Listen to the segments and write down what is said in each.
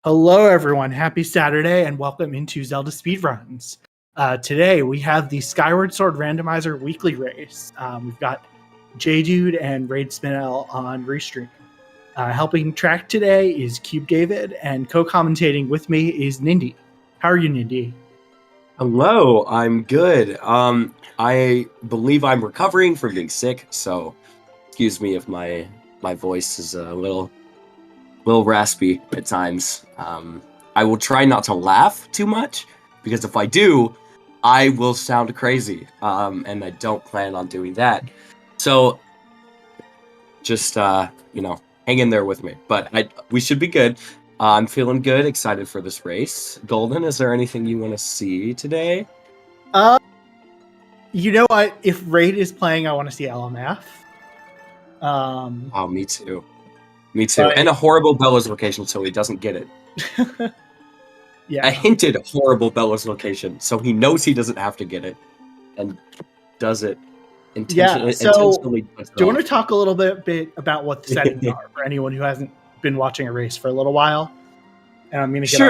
Hello, everyone. Happy Saturday and welcome into Zelda Speedruns. Today we have the Skyward Sword Randomizer weekly race. We've got J-Dude and Raid Spinel on Restream. Helping track today is Cube David, and co-commentating with me is Nindy. How are you, Nindy? Hello, I'm good. I believe I'm recovering from being sick, so excuse me if my voice is a little raspy at times. I will try not to laugh too much, because if I do, I will sound crazy, and I don't plan on doing that. So just hang in there with me. But we should be good. I'm feeling good, excited for this race. Golden, is there anything you want to see today? You know what? If Raid is playing, I want to see LMF. Oh, me too. Me too. And a horrible Bella's location so he doesn't get it. Yeah. I hinted horrible Bella's location so he knows he doesn't have to get it and does it intentionally. Yeah, so do you want to to talk a little bit about what the settings are for anyone who hasn't been watching a race for a little while? And I'm going to get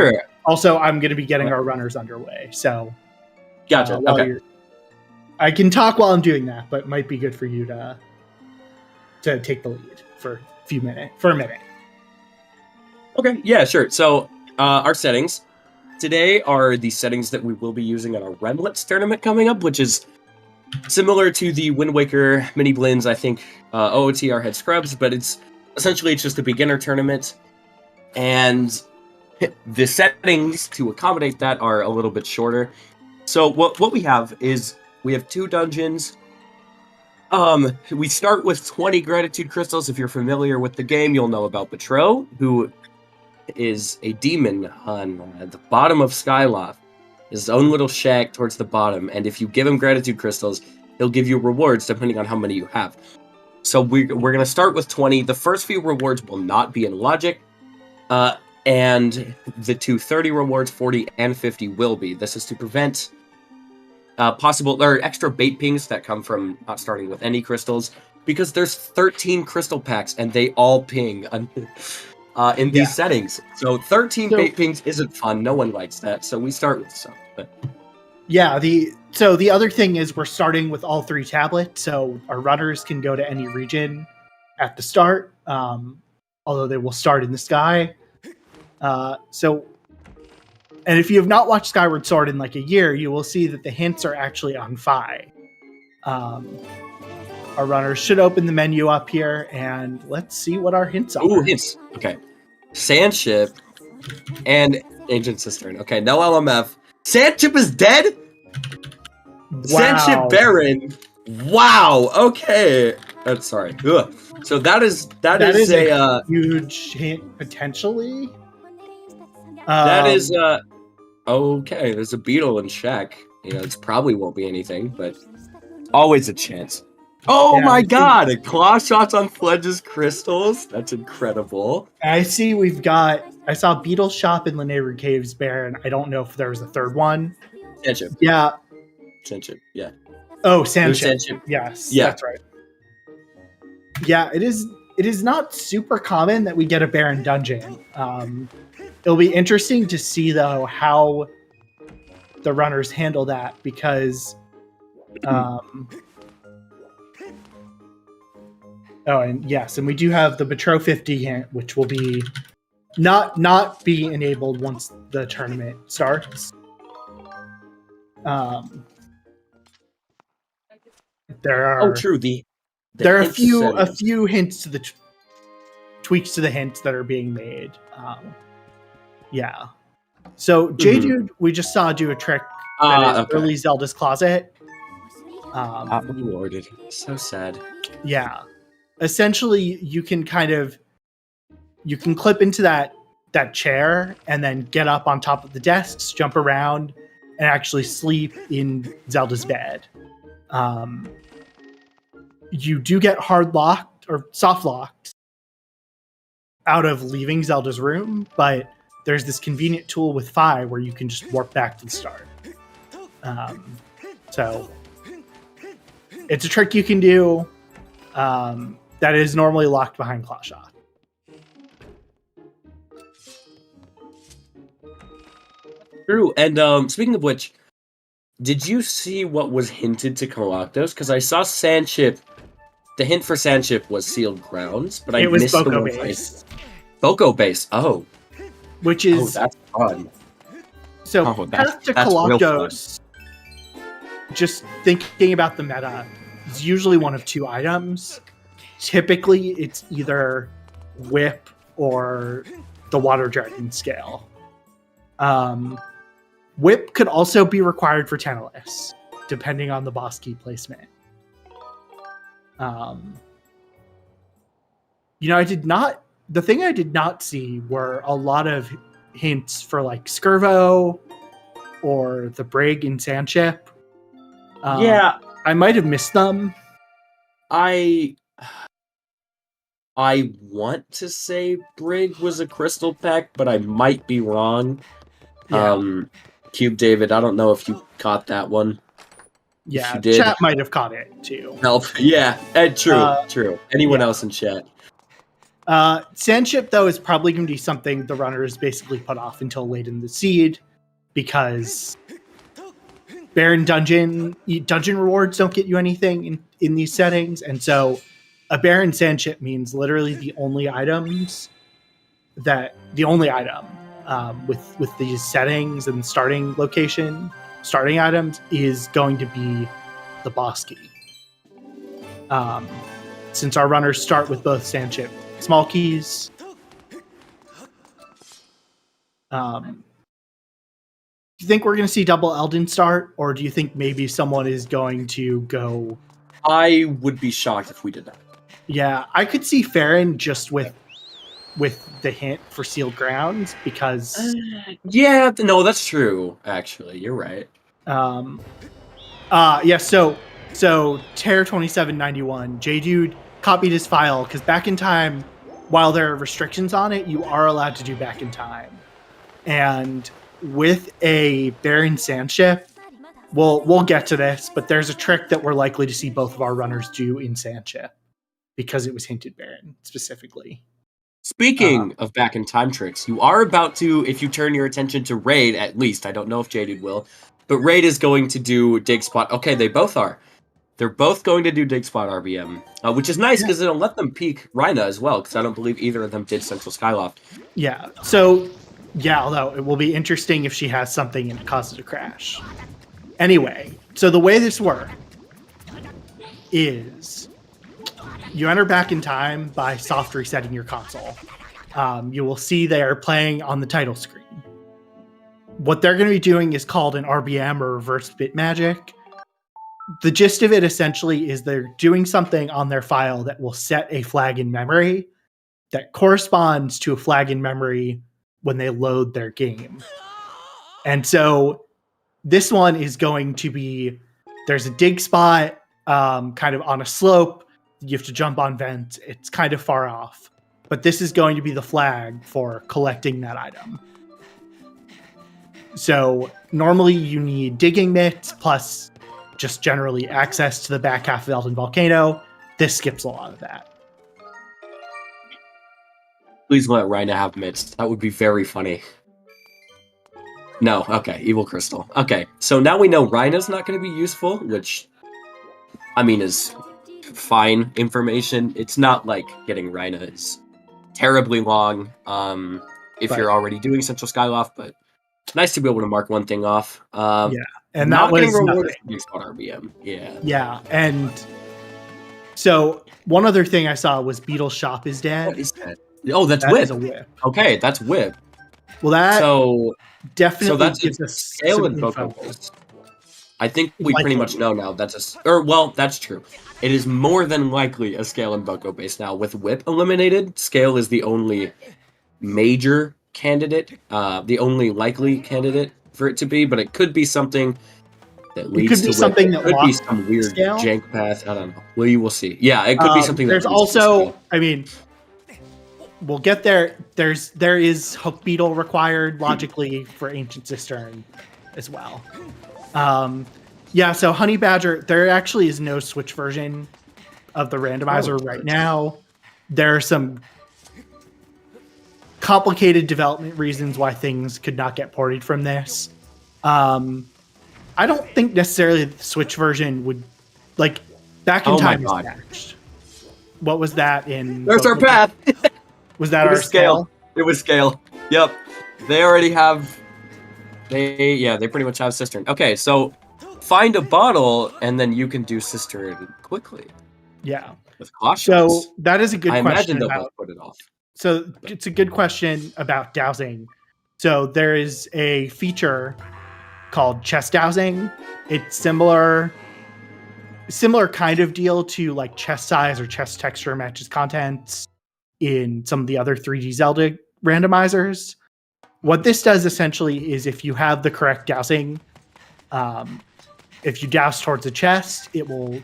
I'm going to be getting our runners underway. So gotcha. Okay. I can talk while I'm doing that, but it might be good for you to take the lead for a minute. Okay, yeah, sure. So our settings today are the settings that we will be using at our Remlets tournament coming up, which is similar to the Wind Waker mini blends. I think OOTR had scrubs, but it's just a beginner tournament, and the settings to accommodate that are a little bit shorter. So what we have is we have 2 dungeons. We start with 20 gratitude crystals. If you're familiar with the game, you'll know about Betro, who is a demon on the bottom of Skyloft, his own little shack towards the bottom, and if you give him gratitude crystals, he'll give you rewards depending on how many you have. So we're going to start with 20. The first few rewards will not be in logic, and the 30 rewards, 40 and 50, will be. This is to prevent possible or extra bait pings that come from not starting with any crystals, because there's 13 crystal packs and they all ping in these settings. So 13 bait pings isn't fun. No one likes that. So we start with some. But yeah, the other thing is we're starting with all 3 tablets, so our runners can go to any region at the start, although they will start in the sky. And if you have not watched Skyward Sword in like a year, you will see that the hints are actually on Fi. Our runners should open the menu up here, and let's see what our hints are. Ooh, hints. Okay. Sandship and Ancient Cistern. Okay, no LMF. Sandship is dead? Wow. Sandship Baron. Wow. Okay. Sorry. Ugh. So that is a huge hint potentially. That is okay. There's a beetle in Shack. It probably won't be anything, but always a chance. Oh my god! Claw shots on Fledge's crystals. That's incredible. I see. I saw Beetle Shop in the Neighbor Caves Baron. I don't know if there was a third one. Sandship. Yeah. Sandship. Yeah. Oh, Sandship. Yes. Yeah. That's right. Yeah, it is not super common that we get a Baron dungeon. It'll be interesting to see, though, how the runners handle that, because and we do have the Betro 50 hint, which will be not be enabled once the tournament starts. There are true. There are a few hints to the tweaks to the hints that are being made. So J-Dude, we just saw do a trick that is early Zelda's Closet. Rewarded. So sad. Yeah. Essentially, you can clip into that chair and then get up on top of the desks, jump around, and actually sleep in Zelda's bed. You do get hard locked or soft locked out of leaving Zelda's room, but there's this convenient tool with Fi where you can just warp back to the start. So it's a trick you can do that is normally locked behind Clawshot. True. And speaking of which, did you see what was hinted to Colostos? Because I saw Sandship. The hint for Sandship was Sealed Grounds, but I It was missed the Boko one. base, Boko base. Oh, which is that's fun. so That's to real fun. Colostos. Just thinking about the meta, it's usually one of two items. Typically, it's either Whip or the Water Dragon scale. Whip could also be required for Tantalus, depending on the boss key placement. The thing I did not see were a lot of hints for like Skirvo or the Brig in Sandship. Yeah, I might have missed them. I want to say Brig was a crystal pack, but I might be wrong. Yeah. Cube David, I don't know if you caught that one. Yeah, you did. chat might have caught it too. Help. Yeah, true. Anyone else in chat? Sandship, though, is probably going to be something the runners basically put off until late in the seed, because Baron dungeon rewards don't get you anything in these settings, and so a Baron Sandship means literally the only item with these settings and starting items is going to be the boss key. Since our runners start with both Sandship small keys, do you think we're going to see double Elden start, or do you think maybe someone is going to go? I would be shocked if we did that. Yeah, I could see Farron just with the hint for Sealed Grounds, because yeah, no, that's true. Actually, you're right. Yeah. So Terror 2791, JDude copied his file because back in time, while there are restrictions on it, you are allowed to do back in time, and with a Baron Sandship, we'll get to this, but there's a trick that we're likely to see both of our runners do in Sandship because it was hinted Baron specifically. Speaking of back in time tricks, you are about to, if you turn your attention to Raid, at least, I don't know if Jaded will, but Raid is going to do Dig Spot. Okay, they both are. They're both going to do Dig Spot RBM, which is nice because it'll let them peek Rhina as well, because I don't believe either of them did Central Skyloft. Yeah, so, yeah, although it will be interesting if she has something and it causes a crash. Anyway, so the way this works is you enter back in time by soft resetting your console. You will see they are playing on the title screen. What they're going to be doing is called an RBM, or reverse bit magic. The gist of it essentially is they're doing something on their file that will set a flag in memory that corresponds to a flag in memory when they load their game. And so this one is going to be, there's a dig spot kind of on a slope. You have to jump on vent. It's kind of far off. But this is going to be the flag for collecting that item. So normally you need digging mitts plus just generally access to the back half of Elden Volcano. This skips a lot of that. Please let Rhina have mitts. That would be very funny. No, okay, Evil Crystal. Okay, so now we know Rhina's not going to be useful, which, I mean, is fine information. It's not like getting Rhina is terribly long if you're already doing Central Skyloft, but nice to be able to mark one thing off. Yeah, and not that getting was rewarded for Big Spot RBM. Yeah. Yeah, and so one other thing I saw was Beetle's Shop is dead. What is that? Oh, that's That Whip. is a whip. Okay, that's Whip. Well, that definitely that's gives a us scale some and info. focus. I think we Likely. pretty much know now that's that's true. It is more than likely a Scale and Boko base now. With Whip eliminated, Scale is the only major candidate, the only likely candidate for it to be, but it could be something that leads to something Whip. that It could be locks some weird Scale. jank path. I don't know. Well, you will see. Yeah, it could be something There's that leads to also, Scale. I mean, we'll get there. There is Hook Beetle required logically for Ancient Cistern as well. Yeah, so Honey Badger, there actually is no Switch version of the randomizer right now. There are some complicated development reasons why things could not get ported from this. I don't think necessarily the Switch version would, like, Back in Time is matched. What was that in? There's our path. Was that our scale? It was scale. Yep. They already have. They pretty much have Cistern. Okay, so find a bottle and then you can do Cistern quickly. Yeah. With caution. So that is a good question. I imagine they'll both put it off. So it's a good question about dowsing. So there is a feature called chest dowsing. It's similar kind of deal to like chest size or chest texture matches contents in some of the other 3D Zelda randomizers. What this does essentially is if you have the correct dowsing, if you douse towards a chest, it will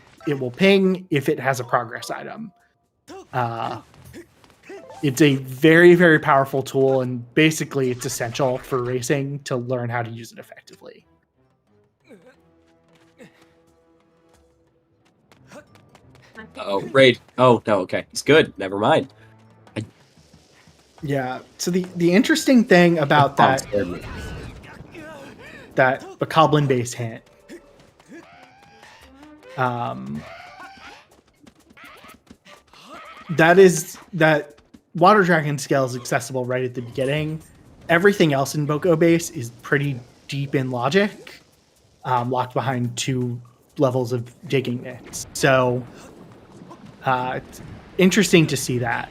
ping if it has a progress item. It's a very, very powerful tool, and basically it's essential for racing to learn how to use it effectively. Oh, raid. Oh, no, okay. It's good. Never mind. Yeah, so the interesting thing about that Bokoblin base hint, that is that Water Dragon scale is accessible right at the beginning. Everything else in Boko base is pretty deep in logic, locked behind 2 levels of digging nits. So it's interesting to see that.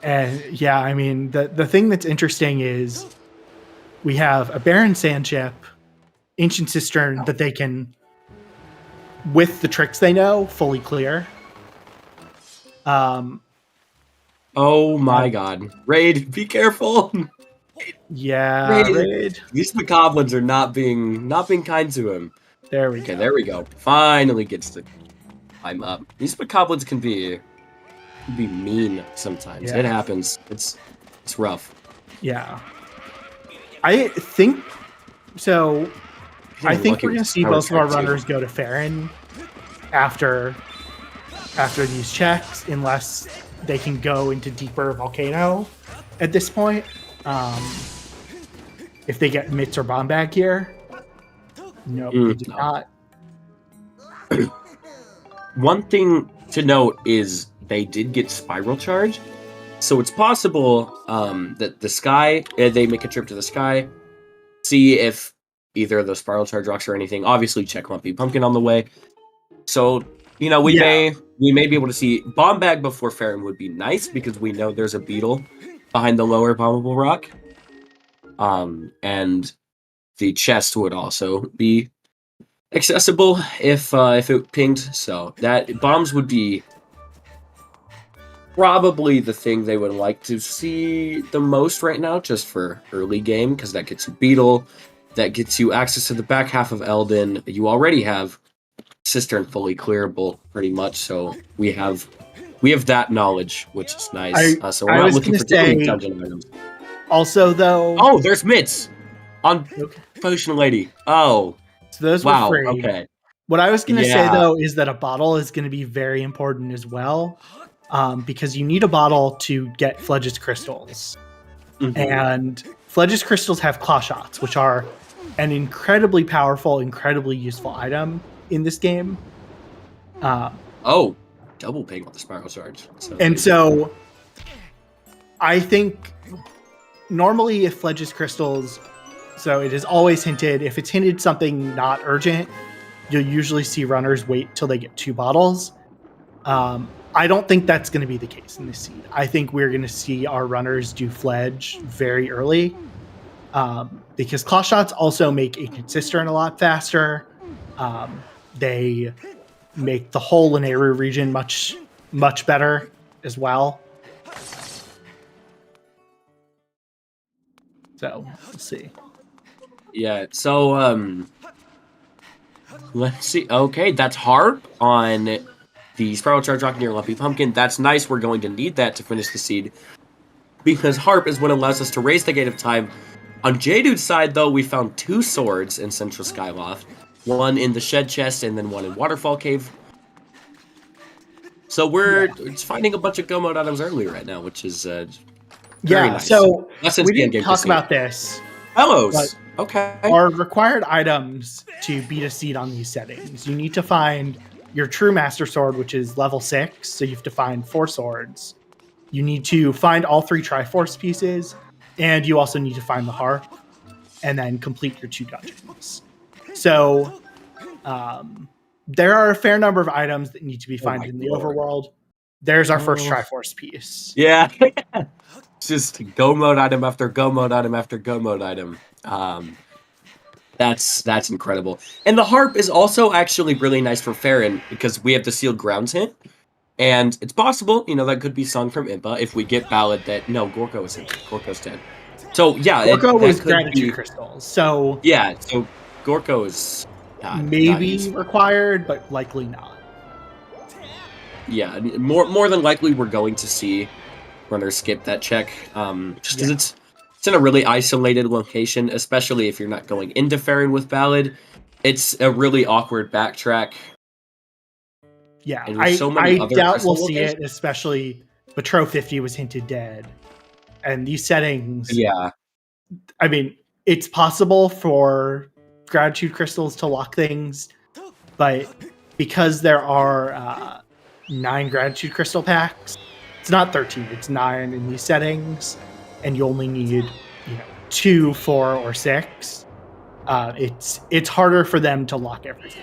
And yeah, I mean, the thing that's interesting is we have a Barren Sand Chip, Ancient Cistern that they can, with the tricks they know, fully clear. Oh my god. Raid, be careful! Yeah, Raid. These Bokoblins are not being kind to him. There we go. Okay, there we go. Finally gets to climb up. These Bokoblins can be mean sometimes. Yeah. It happens. It's rough. Yeah. I think so. I think we're going to see both of our runners go to Farron after these checks, unless they can go into deeper volcano at this point. If they get mitts or bomb bag here. Nope, they did not. One thing to note is they did get spiral charge, so it's possible that the sky, they make a trip to the sky, see if either of those spiral charge rocks or anything. Obviously, check Lumpy Pumpkin on the way. So we may be able to see bomb bag before Farron would be nice because we know there's a beetle behind the lower bombable rock, and the chest would also be accessible if it pinged. So that bombs would be probably the thing they would like to see the most right now, just for early game, because that gets you Beetle, that gets you access to the back half of Eldin. You already have Cistern fully clearable, pretty much, so we have that knowledge, which is nice. So we're not looking for too dungeon items. Also, though... Oh, there's mitts! On Potion Lady. Oh. So those were free. Okay. What I was going to say, though, is that a bottle is going to be very important as well. Because you need a bottle to get Fledge's crystals. Mm-hmm. And Fledge's crystals have claw shots, which are an incredibly powerful, incredibly useful item in this game. Double ping with the spiral charge. So I think normally if Fledge's crystals, so it is always hinted, if it's hinted something not urgent, you'll usually see runners wait till they get 2 bottles. I don't think that's going to be the case in this seed. I think we're going to see our runners do Fledge very early, because claw shots also make Ancient Cistern a lot faster. They make the whole Lineru region much, much better as well. So we'll see. Yeah. So let's see. Okay, that's Harp on the Spiral Charge Rock near Lumpy Pumpkin. That's nice. We're going to need that to finish the seed, because Harp is what allows us to raise the Gate of Time. On J-Dude's side, though, we found 2 swords in Central Skyloft. One in the Shed Chest, and then one in Waterfall Cave. So we're finding a bunch of go mode items early right now, which is Very Yeah, nice. so Less than we end didn't game to talk see. about this, but Bellows. Okay. our required items to beat a seed on these settings. You need to find your true master sword, which is level 6, so you have to find 4 swords. You need to find all 3 Triforce pieces, and you also need to find the harp, and then complete your 2 dungeons. So there are a fair number of items that need to be found in the overworld. There's our first Triforce piece. Yeah. Just go mode item after go mode item after go mode item. That's incredible. And the harp is also actually really nice for Farron because we have the sealed grounds hint. And it's possible, that could be sung from Impa if we get ballad that Gorko is in. Gorko's dead. So yeah, Gorko was that could gratitude be crystals. So yeah. So Gorko is maybe required, but likely not. Yeah, more than likely we're going to see runners skip that check, just because it's in a really isolated location, especially if you're not going into Farron with ballad. It's a really awkward backtrack. Yeah, I doubt we'll see it, especially Betro 50 was hinted dead. And these settings... Yeah. I mean, it's possible for gratitude crystals to lock things, but because there are 9 gratitude crystal packs, it's not 13, it's 9 in these settings, and you only need 2, 4, or 6. It's harder for them to lock everything.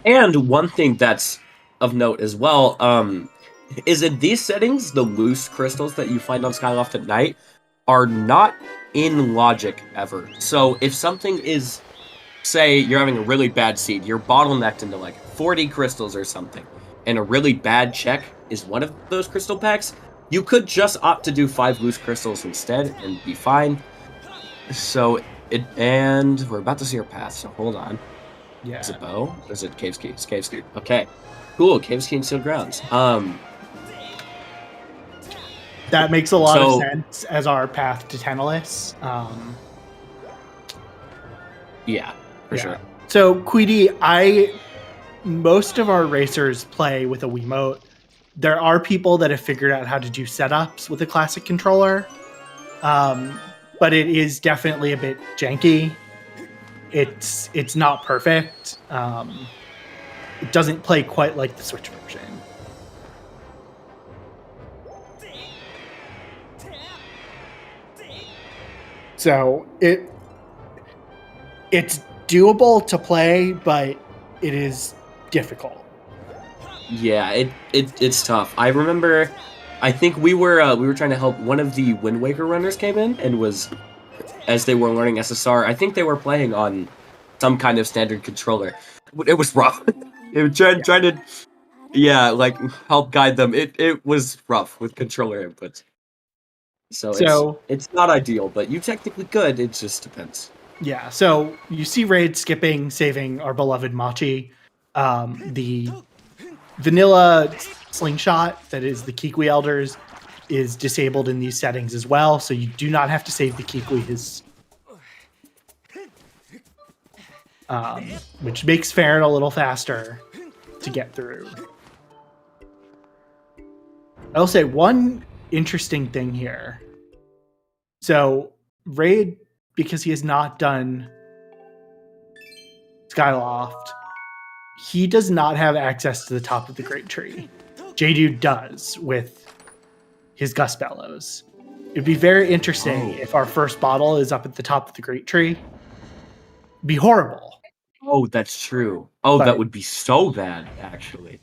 And one thing that's of note as well, is in these settings, the loose crystals that you find on Skyloft at night are not in logic ever. So if something is, say, you're having a really bad seed, you're bottlenecked into like 40 crystals or something, and a really bad check is one of those crystal packs, you could just opt to do 5 loose crystals instead and be fine. So and we're about to see our path, so hold on. Yeah. Is it bow? Or is it Cave's Key? It's Cave's Key. Okay. Cool, Cave's Key and Sealed Grounds. That makes a lot of sense as our path to Tantalus. Yeah, for sure. So, Queedy, most of our racers play with a Wiimote. There are people that have figured out how to do setups with a classic controller, but it is definitely a bit janky. It's not perfect. It doesn't play quite like the Switch version. So it's doable to play, but it is difficult. Yeah, it's tough. I remember, I think we were trying to help one of the Wind Waker runners came in and was, as they were learning SSR, I think they were playing on some kind of standard controller. It was rough. It was trying to, help guide them. It was rough with controller inputs. So it's not ideal, but you technically could. It just depends. Yeah. So you see Raid skipping, saving our beloved Machi. The vanilla slingshot that is the Kikwi Elders is disabled in these settings as well, so you do not have to save the Kikwi. Which makes Farron a little faster to get through. I will say one interesting thing here. So Raid, because he has not done Skyloft, he does not have access to the top of the Great Tree. J-Dude does with his Gust Bellows. It'd be very interesting if our first bottle is up at the top of the Great Tree. It'd be horrible. Oh, that's true. Oh, that would be so bad, actually.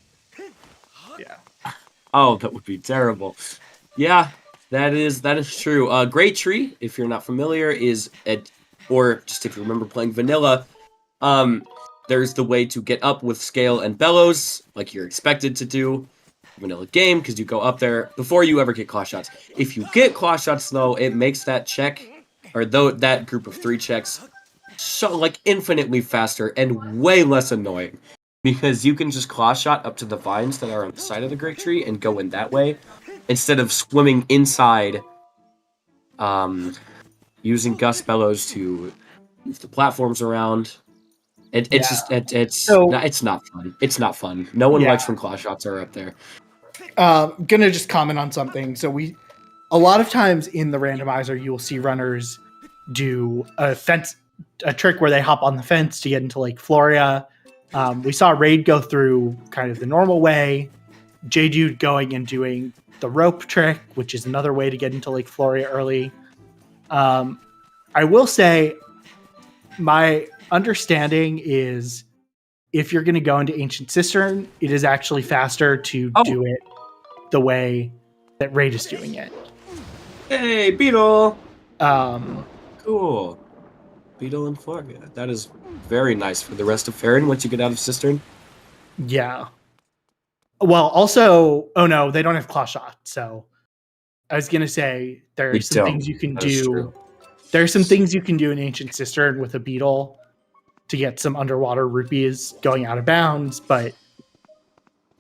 Yeah. Oh, that would be terrible. Yeah, that is true. Great Tree, if you're not familiar, or just if you remember playing vanilla, there's the way to get up with Scale and Bellows, like you're expected to do. Vanilla game, because you go up there before you ever get claw shots. If you get claw shots, though, it makes that check, or that group of 3 checks, so infinitely faster and way less annoying. Because you can just claw shot up to the vines that are on the side of the Great Tree and go in that way, instead of swimming inside, using Gust Bellows to move the platforms around. It's not fun. It's not fun. No one likes when claw shots are up there. Gonna just comment on something. So a a lot of times in the randomizer, you will see runners do a trick where they hop on the fence to get into Lake Floria. We saw Raid go through kind of the normal way. J-Dude going and doing the rope trick, which is another way to get into Lake Floria early. I will say my understanding is if you're going to go into Ancient Cistern, it is actually faster to do it the way that Raid is doing it. Hey, Beetle! Cool. Beetle in Floria. That is very nice for the rest of Farron once you get out of Cistern. Yeah. Well, also, oh no, they don't have claw shot. So I was going to say there are some things you can do. There are some things you can do in Ancient Cistern with a Beetle to get some underwater rupees going out of bounds, but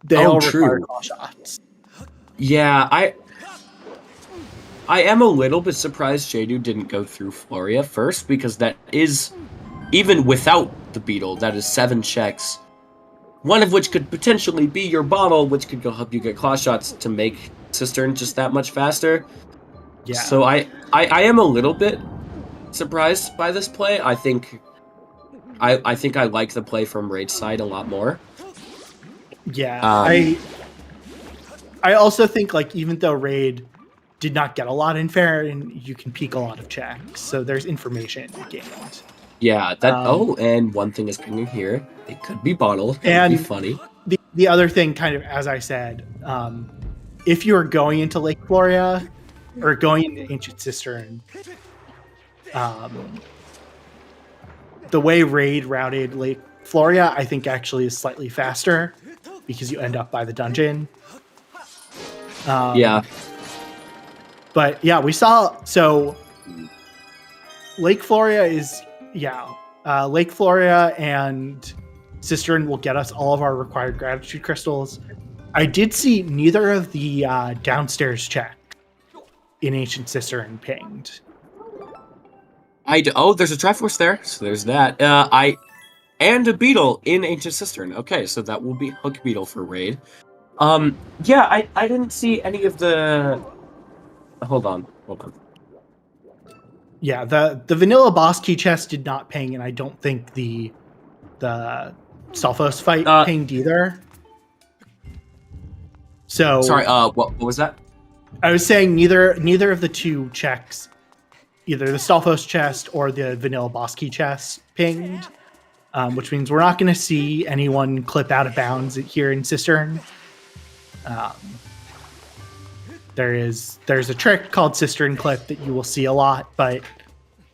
they all require claw shots. Yeah, I am a little bit surprised Jadu didn't go through Floria first, because that is, even without the Beetle, that is 7 checks. One of which could potentially be your bottle, which could go help you get claw shots to make Cistern just that much faster. Yeah. So I am a little bit surprised by this play. I think I like the play from Raid's side a lot more. Yeah. I also think, like, even though Raid did not get a lot in Farron, you can peek a lot of checks. So there's information gained. Yeah, that and one thing is pinging here. It could be bottle. That would be funny. The other thing, kind of as I said, if you are going into Lake Floria or going into Ancient Cistern, the way Raid routed Lake Floria, I think actually is slightly faster because you end up by the dungeon. Yeah. But yeah, we saw, so Lake Floria is, Lake Floria and Cistern will get us all of our required gratitude crystals. I did see neither of the downstairs check in Ancient Cistern pinged. There's a Triforce there, so there's that. And a Beetle in Ancient Cistern. Okay, so that will be Hook Beetle for Raid. I didn't see any of the... Hold on. Yeah, the vanilla boss key chest did not ping, and I don't think the Stalfos fight pinged either. So sorry, what was that? I was saying neither of the two checks, either the Stalfos chest or the vanilla boss key chest pinged, which means we're not going to see anyone clip out of bounds here in Cistern. There's a trick called Cistern Clip that you will see a lot, but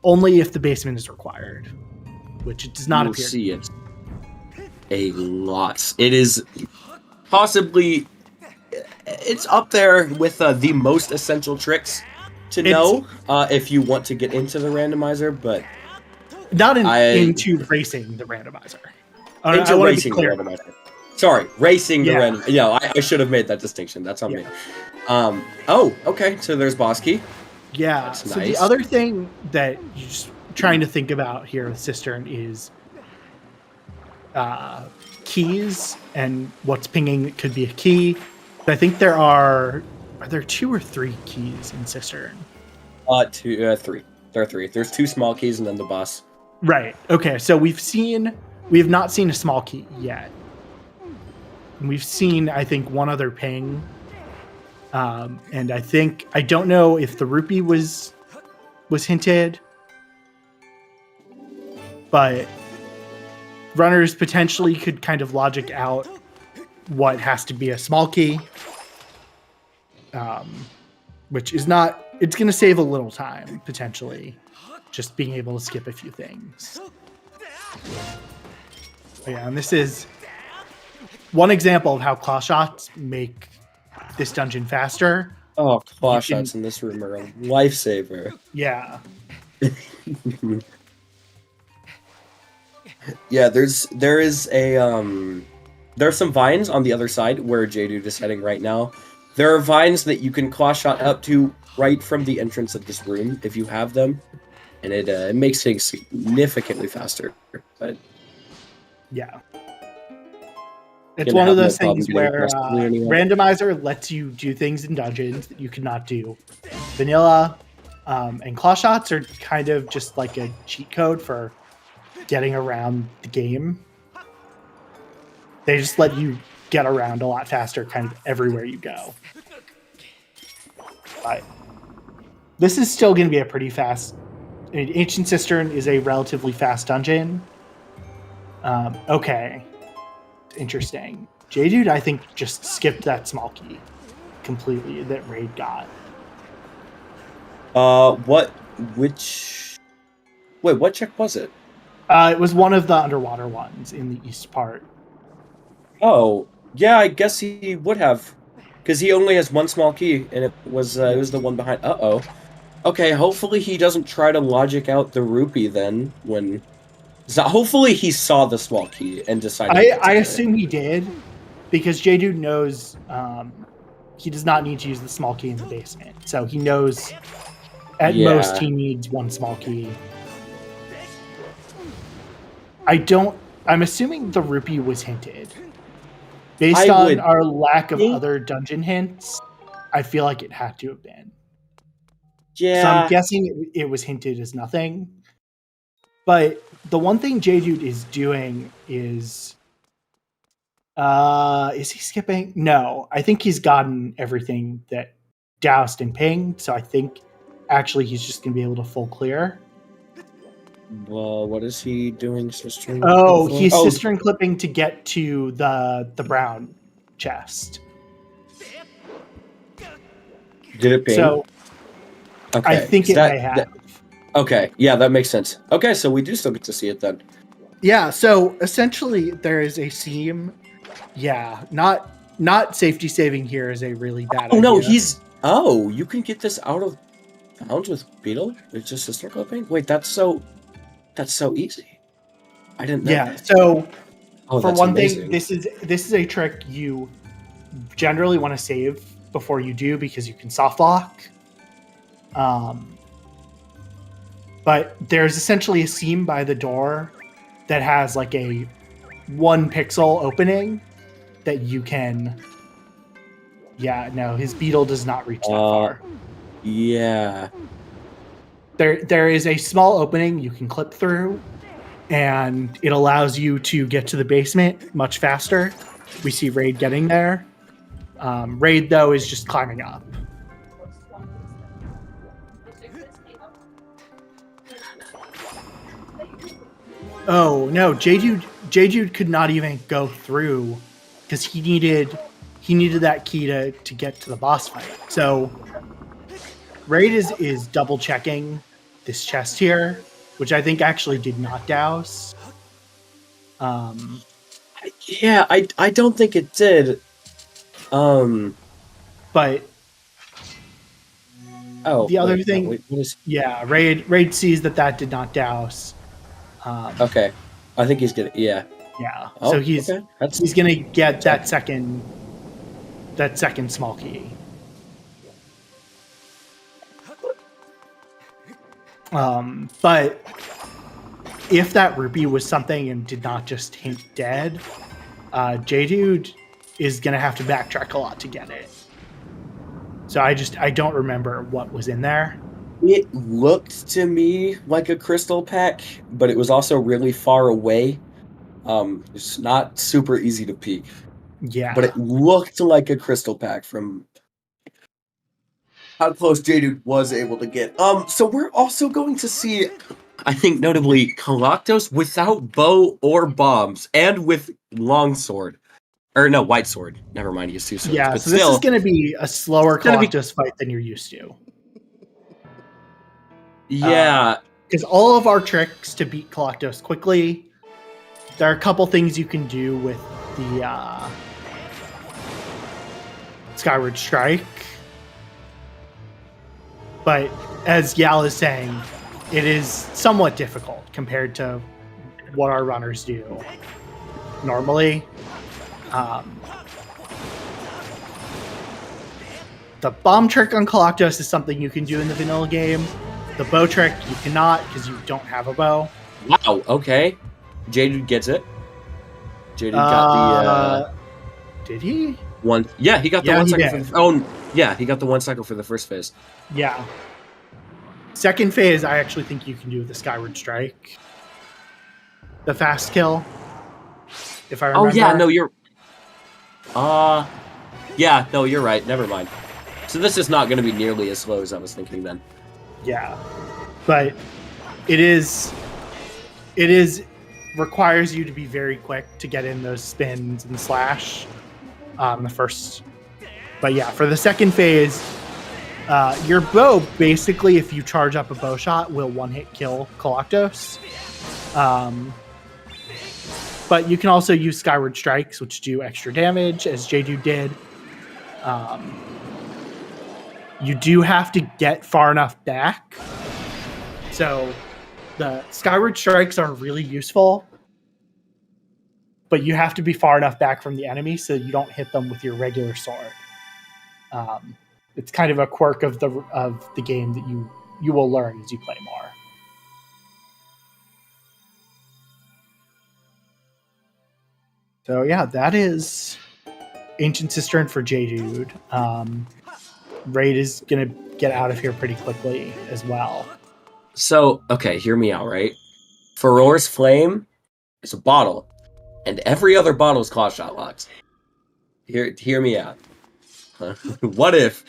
only if the basement is required, which it does not appear. See it a lot. It is possibly, it's up there with the most essential tricks to know if you want to get into the randomizer, but not into racing the randomizer. Into racing the randomizer. Sorry, racing the randomizer. Yeah, I should have made that distinction. That's on me. Okay. So there's boss key. Yeah. That's so nice. The other thing that you're just trying to think about here with Cistern is keys and what's pinging. It could be a key. But I think are there 2 or 3 keys in Cistern? 3. There are 3. There's 2 small keys and then the boss. Right. Okay. So we have not seen a small key yet. We've seen, I think, one other ping. And I don't know if the rupee was hinted, but runners potentially could kind of logic out what has to be a small key, which is not, it's going to save a little time, potentially, just being able to skip a few things. But yeah, and this is one example of how claw shots make this dungeon faster. Oh, claw shots in this room are a lifesaver. Yeah. Yeah, there are some vines on the other side where J-Dude is heading right now. There are vines that you can claw shot up to right from the entrance of this room if you have them, and it makes things significantly faster. But yeah. It's one of those problem things getting where across the blue anyway. Randomizer lets you do things in dungeons that you cannot do. Vanilla and claw shots are kind of just like a cheat code for getting around the game. They just let you get around a lot faster kind of everywhere you go. But this is still going to be a pretty fast... Ancient Cistern is a relatively fast dungeon. Okay. Interesting. J-Dude, I think, just skipped that small key completely that Raid got. What check was it? It was one of the underwater ones in the east part. Oh, yeah, I guess he would have, because he only has one small key, and it was the one behind. Uh-oh. Okay, hopefully he doesn't try to logic out the rupee then when. So hopefully he saw the small key and decided. I assume he did, because J-Dude knows he does not need to use the small key in the basement, so he knows at most he needs one small key. I'm assuming the rupee was hinted. Based on our lack of other dungeon hints, I feel like it had to have been. Yeah. So I'm guessing it was hinted as nothing. But the one thing J-Dude is doing is he skipping? No. I think he's gotten everything that doused and pinged, so I think actually he's just going to be able to full clear. Well, what is he doing? Cistern? Oh, he's cistern clipping to get to the brown chest. Did it ping? So okay. I think it may have. Okay, yeah, that makes sense. Okay, so we do still get to see it then. Yeah, so essentially there is a seam. Yeah, not safety saving here is a really bad idea. No, you can get this out of bounds with Beetle? It's just cistern clipping? Wait, that's so easy. I didn't know that. So for one amazing. thing, this is a trick you generally want to save before you do because you can soft lock. But there's essentially a seam by the door that has like a 1 pixel opening that you can. Yeah, no, his Beetle does not reach that far. Yeah. There is a small opening you can clip through, and it allows you to get to the basement much faster. We see Raid getting there. Raid, though, is just climbing up. Oh, no, J-Dude could not even go through because he needed that key to get to the boss fight. So Raid is double checking this chest here, which I think actually did not douse. Yeah, I don't think it did. But the other thing, Raid sees that did not douse. Okay, I think he's gonna. Yeah. Yeah. So he's gonna get that second small key. But if that rupee was something and did not just hint dead, J-Dude is gonna have to backtrack a lot to get it. So I don't remember what was in there. It looked to me like a crystal pack, but it was also really far away. It's not super easy to peek. Yeah. But it looked like a crystal pack from how close J-Dude was able to get. So we're also going to see, I think notably, Galactos without bow or bombs, and with longsword. Or no, white sword. Never mind, he has 2 swords. Yeah, but so still, this is going to be a slower Galactos fight than you're used to. Yeah. Because all of our tricks to beat Galactos quickly, there are a couple things you can do with the Skyward Strike. But as Yal is saying, it is somewhat difficult compared to what our runners do normally. The bomb trick on Galactos is something you can do in the vanilla game. The bow trick you cannot because you don't have a bow. Wow, okay. J-Dude gets it. J-Dude got Did he? Yeah, he got the Yeah, 1 he second. did. Yeah, he got the 1 cycle for the first phase. Yeah. Second phase, I actually think you can do the Skyward Strike. The fast kill. If I remember. Oh yeah, no, you're. Yeah, no, you're right. Never mind. So this is not going to be nearly as slow as I was thinking then. Yeah, but it requires you to be very quick to get in those spins and slash. The first, but yeah, for the second phase, your bow basically, if you charge up a bow shot, will one-hit kill Koloktos. But you can also use Skyward Strikes, which do extra damage, as J-Dude did. You do have to get far enough back. So the Skyward Strikes are really useful, but you have to be far enough back from the enemy so you don't hit them with your regular sword. It's kind of a quirk of the game that you will learn as you play more. So yeah, that is Ancient Cistern for J-Dude. Raid is going to get out of here pretty quickly as well. So, okay, hear me out, right? Furor's Flame is a bottle, and every other bottle is claw shot locks. Hear me out. What if?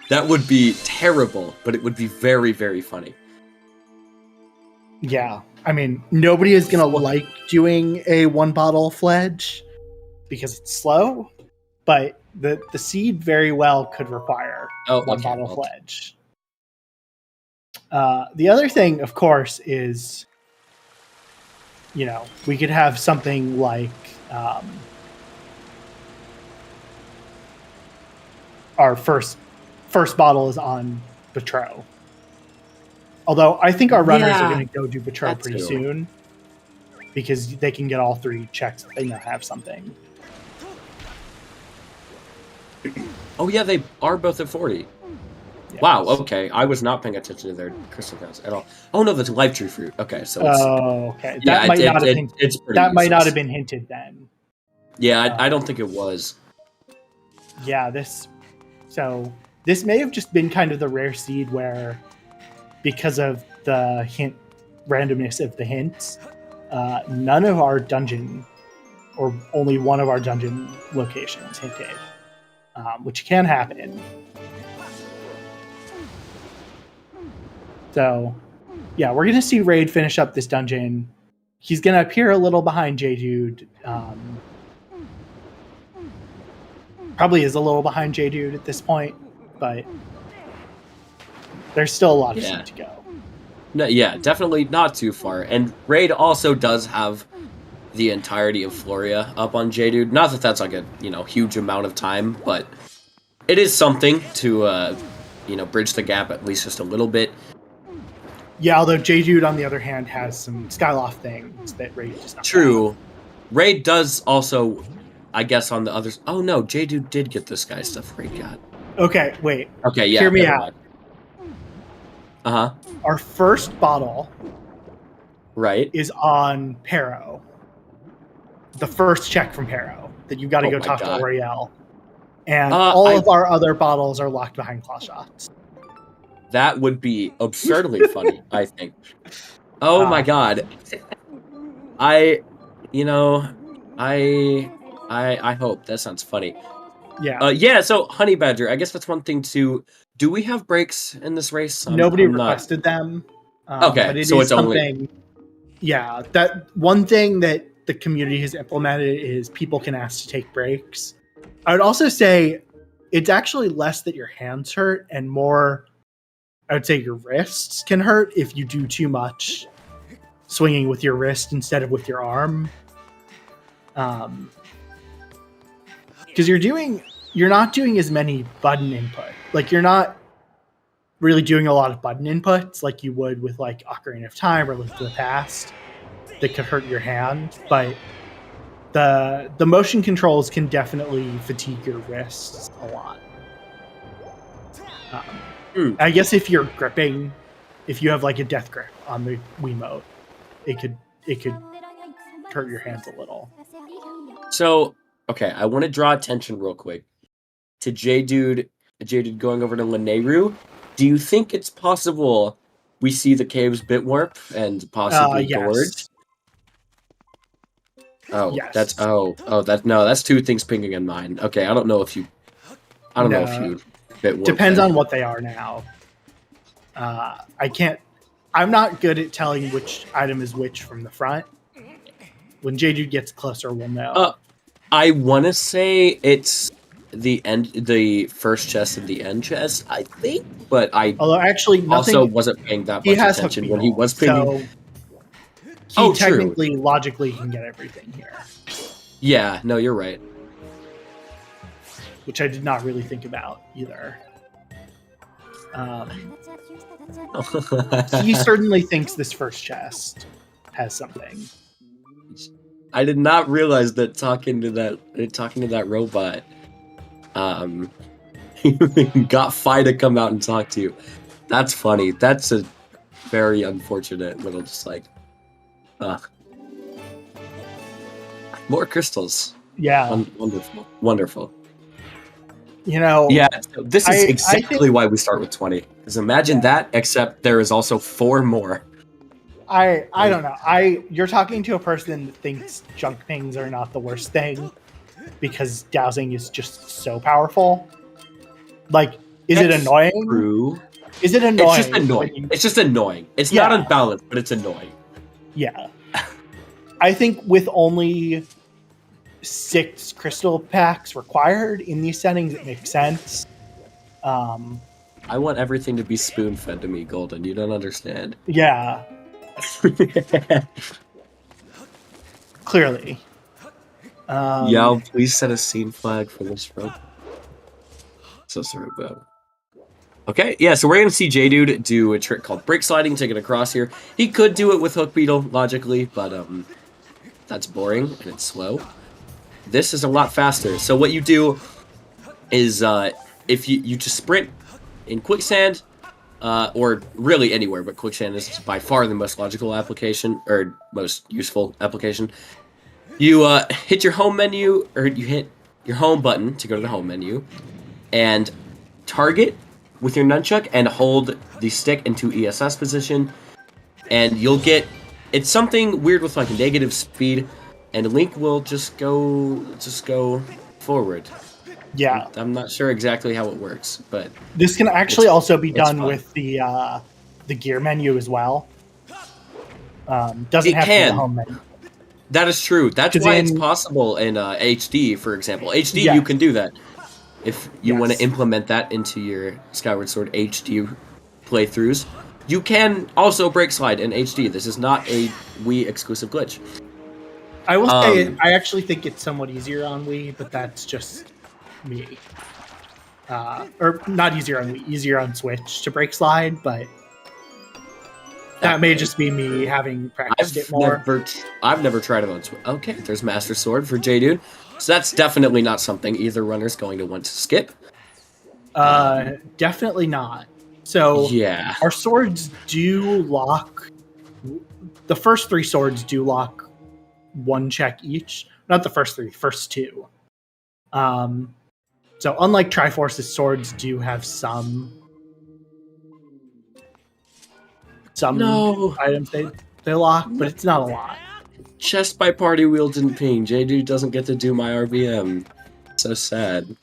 That would be terrible, but it would be very, very funny. Yeah, I mean, nobody is going to like doing a one bottle fledge because it's slow, but the seed very well could require one bottle fledge. The other thing, of course, is, we could have something like our first bottle is on Betrow. Although I think our runners are going to go do Betrow pretty soon because they can get all 3 checks if they now have something. Oh yeah, they are both at 40. Yes. Wow, okay. I was not paying attention to their crystal counts at all. Oh no, that's life tree fruit. Okay, so it's... Oh, okay. Yeah, that might not have been hinted then. Yeah, I don't think it was. Yeah, this may have just been kind of the rare seed where, because of the randomness of the hints, none of our dungeon, or only one of our dungeon locations hinted, which can happen. So, yeah, we're going to see Raid finish up this dungeon. He's going to appear a little behind J-Dude. Probably is a little behind J-Dude at this point, but there's still a lot of seed to go. No, yeah, definitely not too far. And Raid also does have the entirety of Floria up on J-Dude. Not that that's like a, huge amount of time, but it is something to, bridge the gap at least just a little bit. Yeah, although J-Dude, on the other hand, has some Skyloft things that Raid does not. True. Raid does also, I guess, on the others. Oh no, J-Dude did get this guy stuff Raid got. Okay, wait. Okay, yeah. Hear me out. Uh-huh. Our first bottle is on Pero. The first check from Pero that you got to go talk to Oriel. And all of our other bottles are locked behind claw shots. That would be absurdly funny, I think. Oh my god. I hope. That sounds funny. Yeah. So Honey Badger, I guess that's one thing too. Do we have breaks in this race? Nobody requested them. Okay, but so it's something, only... Yeah, that one thing that the community has implemented is people can ask to take breaks. I would also say it's actually less that your hands hurt and more, I would say, your wrists can hurt if you do too much swinging with your wrist instead of with your arm. Because you're not doing as many button input. Like, you're not really doing a lot of button inputs like you would with like Ocarina of Time or Link to the Past that could hurt your hand. But the motion controls can definitely fatigue your wrists a lot. I guess if you're gripping, if you have like a death grip on the Wiimote, it could hurt your hands a little. So Okay, I want to draw attention real quick to J-Dude going over to Lineru. Do you think it's possible we see the caves bit warp and possibly gorge? Yes. Oh, Yes. that's two things pinging in mine. Okay, I don't know if you bit warp. Depends on what they are now. I'm not good at telling which item is which from the front. When J-Dude gets closer, we'll know. I want to say it's the first chest and the end chest, I think, but although actually also wasn't paying that much attention when he was pinging. So technically, logically, he can get everything here. Yeah, no, you're right. Which I did not really think about either. He certainly thinks this first chest has something. I did not realize that talking to that robot, got Fi to come out and talk to you. That's funny. That's a very unfortunate little more crystals. Yeah. Wonderful. Yeah, so this is exactly why we start with 20. Because imagine that, except there is also 4 more. I don't know. You're talking to a person that thinks junk pings are not the worst thing because dowsing is just so powerful. Like, is it annoying? True. Is it annoying? It's just annoying. It's just annoying. It's not unbalanced, but it's annoying. Yeah. I think with only 6 crystal packs required in these settings, it makes sense. I want everything to be spoon-fed to me, Golden. You don't understand. Yeah. Clearly. Yao, please set a scene flag for this rope. So sorry about. Okay, yeah, so we're gonna see J-Dude do a trick called break sliding, take it across here. He could do it with Hook Beetle, logically, but that's boring and it's slow. This is a lot faster. So what you do is if you just sprint in quicksand, or really anywhere, but quicksand is by far the most logical application, or most useful application. You hit your home menu, or you hit your home button to go to the home menu, and target with your nunchuck and hold the stick into ESS position, and you'll get, it's something weird with like negative speed, and Link will just go forward. Yeah. I'm not sure exactly how it works, but this can actually also be done with the gear menu as well. Doesn't have to be the home menu. That is true. That's why it's possible in HD, for example. HD, you can do that. If you want to implement that into your Skyward Sword HD playthroughs, you can also break slide in HD. This is not a Wii exclusive glitch. I will say, I actually think it's somewhat easier on Wii, but that's just me. Or not easier on Wii, easier on Switch to break slide, but that may just be me having practiced it more. I've never tried it on Switch. Okay, there's Master Sword for J-Dude. So that's definitely not something either runner's going to want to skip. Definitely not. So yeah, our swords do lock. The first 3 swords do lock 1 check each. Not the first 3, first 2. So unlike Triforce's swords do have some items they lock, but it's not a lot. Chest by party wheel didn't ping. J-Dude doesn't get to do my RBM. So sad.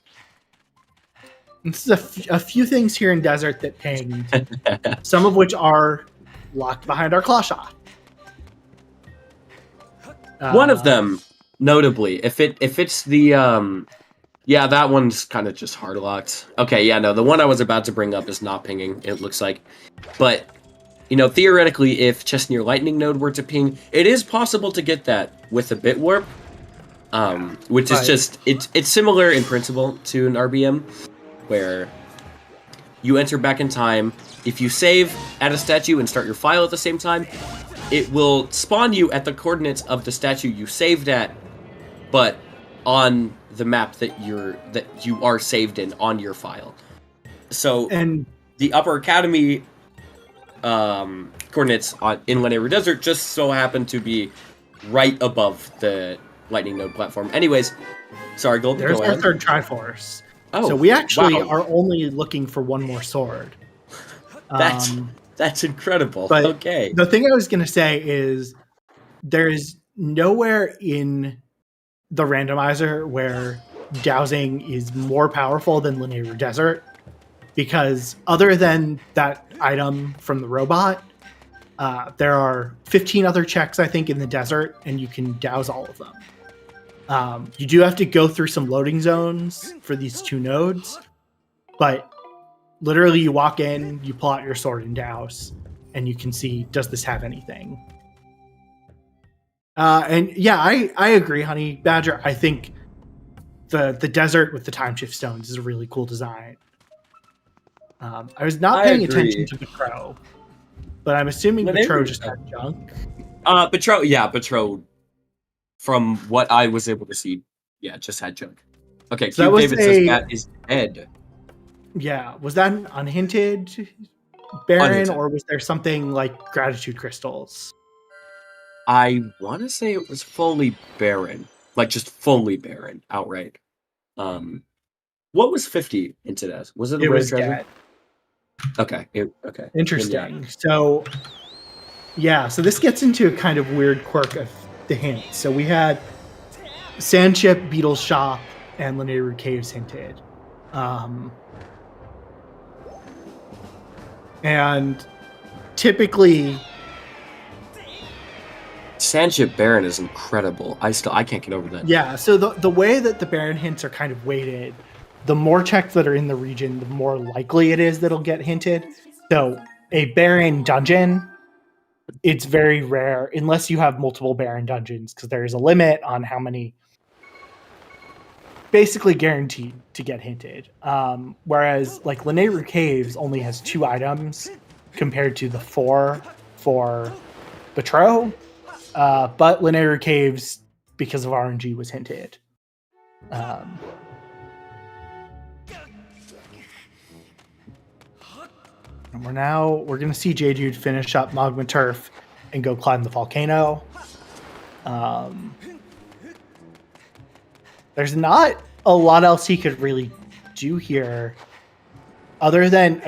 This is a few things here in Desert that pinged, some of which are locked behind our claw shot. One of them, notably, if it's the yeah, that one's kind of just hard locked. Okay, yeah, no, the one I was about to bring up is not pinging, it looks like. But, you know, theoretically, if Chest Near Lightning Node were to ping, it is possible to get that with a bit warp. Which is just, it's similar in principle to an RBM, where you enter back in time. If you save at a statue and start your file at the same time, it will spawn you at the coordinates of the statue you saved at, but on the map that you are saved in on your file. So, and the Upper Academy coordinates in Lineru Desert just so happen to be right above the lightning node platform. Anyways, sorry, Golden. There's Go our ahead. third Triforce. Oh, so we actually wow. are only looking for one more sword. That's incredible. But okay. The thing I was going to say is there is nowhere in the randomizer where dowsing is more powerful than Linear Desert, because other than that item from the robot, there are 15 other checks, I think, in the desert, and you can douse all of them. You do have to go through some loading zones for these two nodes, but literally you walk in, you pull out your sword and douse, and you can see, does this have anything? And yeah, I agree, Honey Badger. I think the desert with the time shift stones is a really cool design. I was not paying attention to Petro, but I'm assuming Petro just had junk. Petro, from what I was able to see, just had junk. Okay, so Cube David says that is dead. Yeah, was that an unhinted Baron, or was there something like gratitude crystals? I want to say it was fully barren, like just fully barren outright. What was 50 into that? Was it a rare treasure? Dead. Okay. Okay. Interesting. So this gets into a kind of weird quirk of the hint. So we had Sandship, Beetle's Shop, and Linear Caves hinted. And typically Sandship Baron is incredible. I can't get over that. Yeah, so the way that the Baron hints are kind of weighted, the more checks that are in the region, the more likely it is that it'll get hinted. So a Baron dungeon, it's very rare unless you have multiple Baron dungeons, because there's a limit on how many basically guaranteed to get hinted. Whereas like Linear Caves only has 2 items compared to the 4 for Petro. But Linear Caves, because of RNG, was hinted. And we're going to see J-Dude finish up Magma Turf and go climb the volcano. There's not a lot else he could really do here, other than,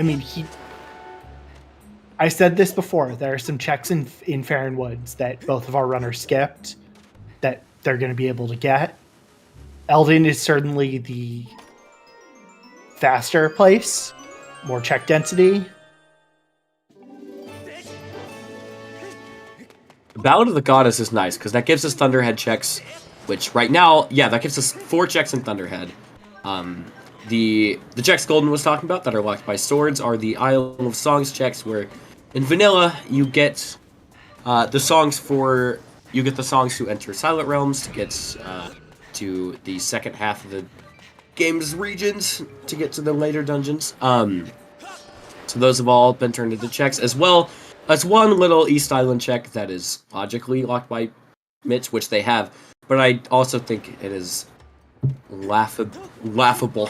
I said this before, there are some checks in Farron Woods that both of our runners skipped that they're going to be able to get. Eldon is certainly the faster place, more check density. Ballad of the Goddess is nice because that gives us Thunderhead checks, which right now, that gives us 4 checks in Thunderhead. The checks Golden was talking about that are locked by swords are the Isle of Songs checks, where in vanilla you get the songs to enter Silent Realms, to get to the second half of the game's regions, to get to the later dungeons. So those have all been turned into checks, as well as one little East Island check that is logically locked by Mitch, which they have. But I also think it is laughable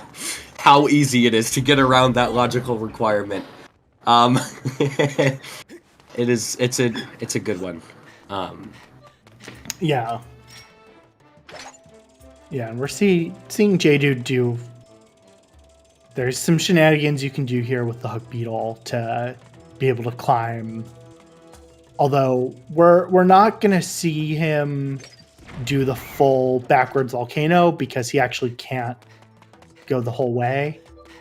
how easy it is to get around that logical requirement. It's a good one. Yeah, and we're seeing J-Dude do. There's some shenanigans you can do here with the Hook Beetle to be able to climb. Although we're not gonna see him do the full backwards volcano because he actually can't go the whole way.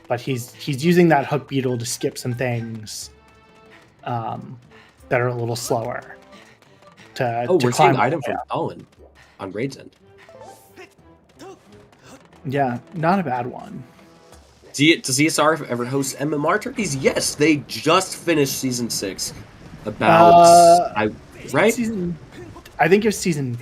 But he's using that Hook Beetle to skip some things that are a little slower. We're seeing item from Colin on Raid's End. Yeah, not a bad one. Does ESR ever host MMR tourneys? Yes, they just finished season 6. Right? I think it was season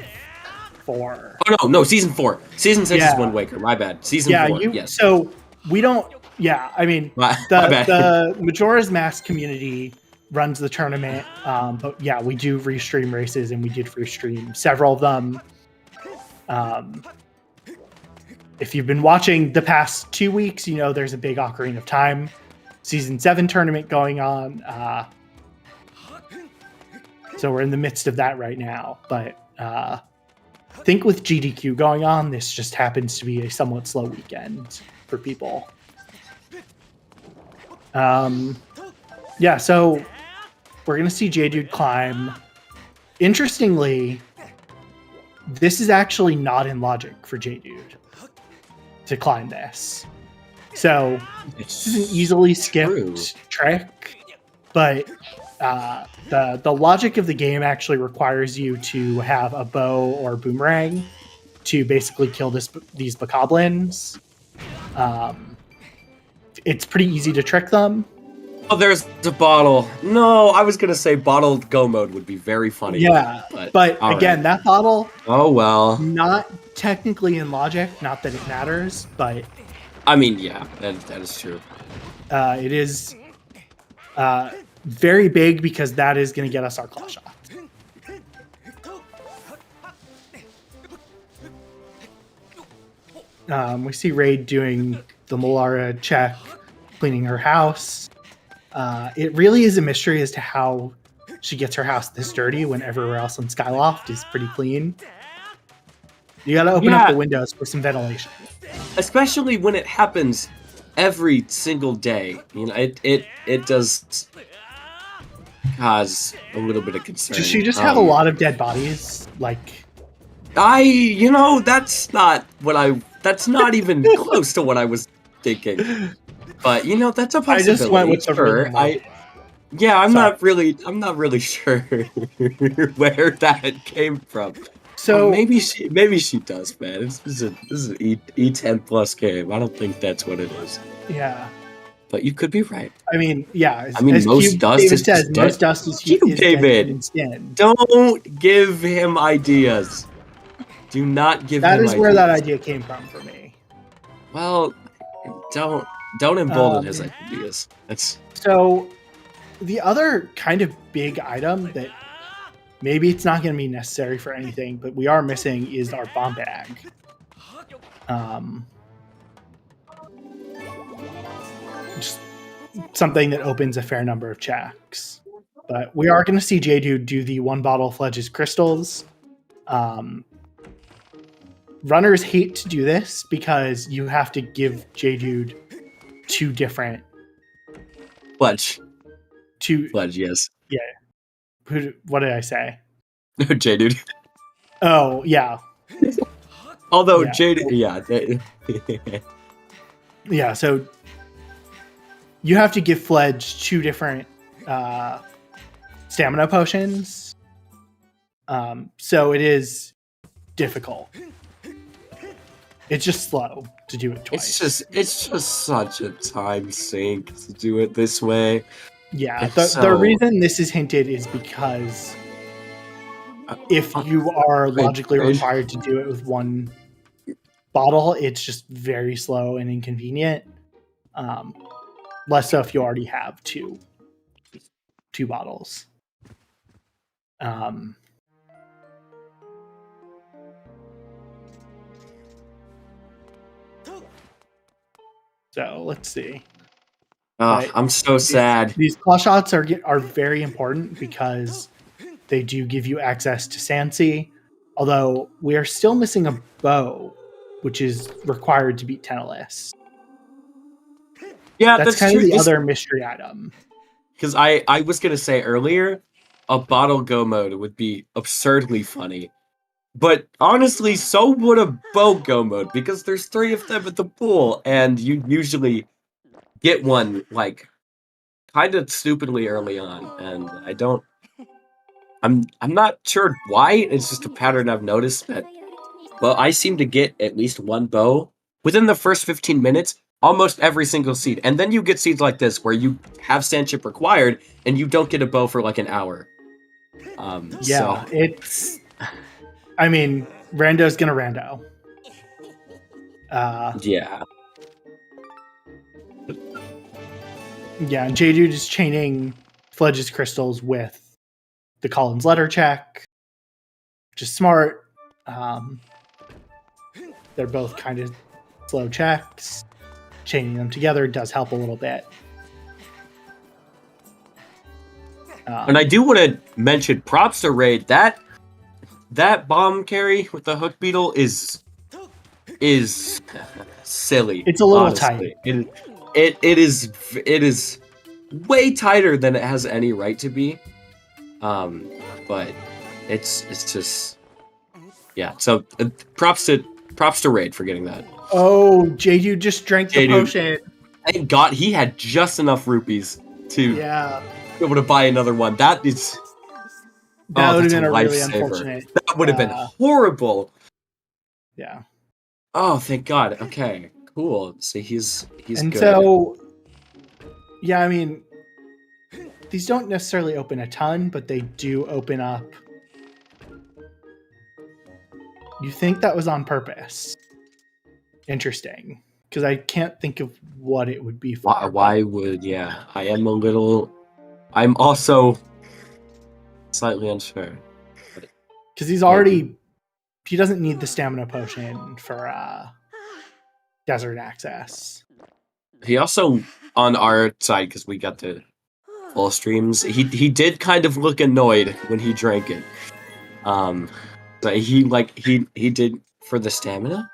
4. Oh no, season 4. Season 6 is Wind Waker. My bad. Season 4. Yes. So we don't. Yeah, the Majora's Mask community runs the tournament, but we do restream races, and we did restream several of them. If you've been watching the past 2 weeks, you know there's a big Ocarina of Time Season 7 tournament going on. So we're in the midst of that right now. But think with GDQ going on, this just happens to be a somewhat slow weekend for people. Yeah, so we're going to see J-Dude climb. Interestingly, this is actually not in logic for J-Dude to climb this. So this is an easily skipped trick, but the logic of the game actually requires you to have a bow or boomerang to basically kill these bokoblins. It's pretty easy to trick them. Oh, there's the bottle. No, I was gonna say bottled go mode would be very funny. Yeah, but again, that bottle. Oh well. Not technically in logic. Not that it matters, but I mean, yeah, that is true. It is very big because that is going to get us our claw shot. We see Raid doing the Molara check, cleaning her house. It really is a mystery as to how she gets her house this dirty when everywhere else on Skyloft is pretty clean. You gotta open up the windows for some ventilation. Especially when it happens every single day. You know, it does cause a little bit of concern. Does she just have a lot of dead bodies? Like, you know, that's not even close to what I was thinking. But you know, that's a possibility. I just went with the sure. I'm not really sure where that came from. So maybe she does, man. This is an E10 plus game. I don't think that's what it is. Yeah. But you could be right. I mean, yeah. I mean, most dust is dead. Most dust is David, don't give him ideas. Do not give him ideas. That is where that idea came from for me. Well, don't embolden his ideas. That's so. The other kind of big item that maybe it's not going to be necessary for anything, but we are missing is our bomb bag. Just something that opens a fair number of checks. But we are going to see J-Dude do the one bottle Fledge's crystals. Runners hate to do this because you have to give J-Dude two different... Fledge. Fledge, yes. Yeah. What did I say? J-Dude. Oh, yeah. Although yeah. J-Dude, yeah. Yeah, so you have to give Fledge two different stamina potions. So it is difficult. It's just slow to do it twice. It's just such a time sink to do it this way. Yeah, the reason this is hinted is because if you are logically required to do it with one bottle, it's just very slow and inconvenient. Less so if you already have two bottles. So let's see. Right. I'm so sad. These claw shots are very important because they do give you access to Sansi. Although we are still missing a bow, which is required to beat Tennis. Yeah, that's kind of the other mystery item. Because I was gonna say earlier, a bottle go mode would be absurdly funny. But honestly, so would a bow go mode, because there's 3 of them at the pool, and you usually get one, like, kind of stupidly early on, and I'm not sure why, it's just a pattern I've noticed that, well, I seem to get at least one bow within the first 15 minutes, almost every single seed, and then you get seeds like this, where you have sand chip required, and you don't get a bow for like an hour. It's... I mean, Rando's gonna Rando. Yeah. Yeah, and J-Dude is chaining Fledge's crystals with the Collins letter check, which is smart. They're both kind of slow checks. Chaining them together does help a little bit. And I do want to mention props to Raid. that bomb carry with the hook beetle is silly. It's a little honestly. tight. It is way tighter than it has any right to be. But it's just yeah. So props to Raid for getting that. Oh, J-Dude just drank the potion. Thank God he had just enough rupees to be able to buy another one. That would have been a really unfortunate. That would have been horrible. Yeah. Oh, thank God. Okay, cool. So he's and good. So, yeah, I mean, these don't necessarily open a ton, but they do open up. You think that was on purpose? Interesting, because I can't think of what it would be for. Why would I'm also slightly unsure. Because he doesn't need the stamina potion for desert access. He also, on our side, because we got the full streams, he did kind of look annoyed when he drank it. But he did for the stamina.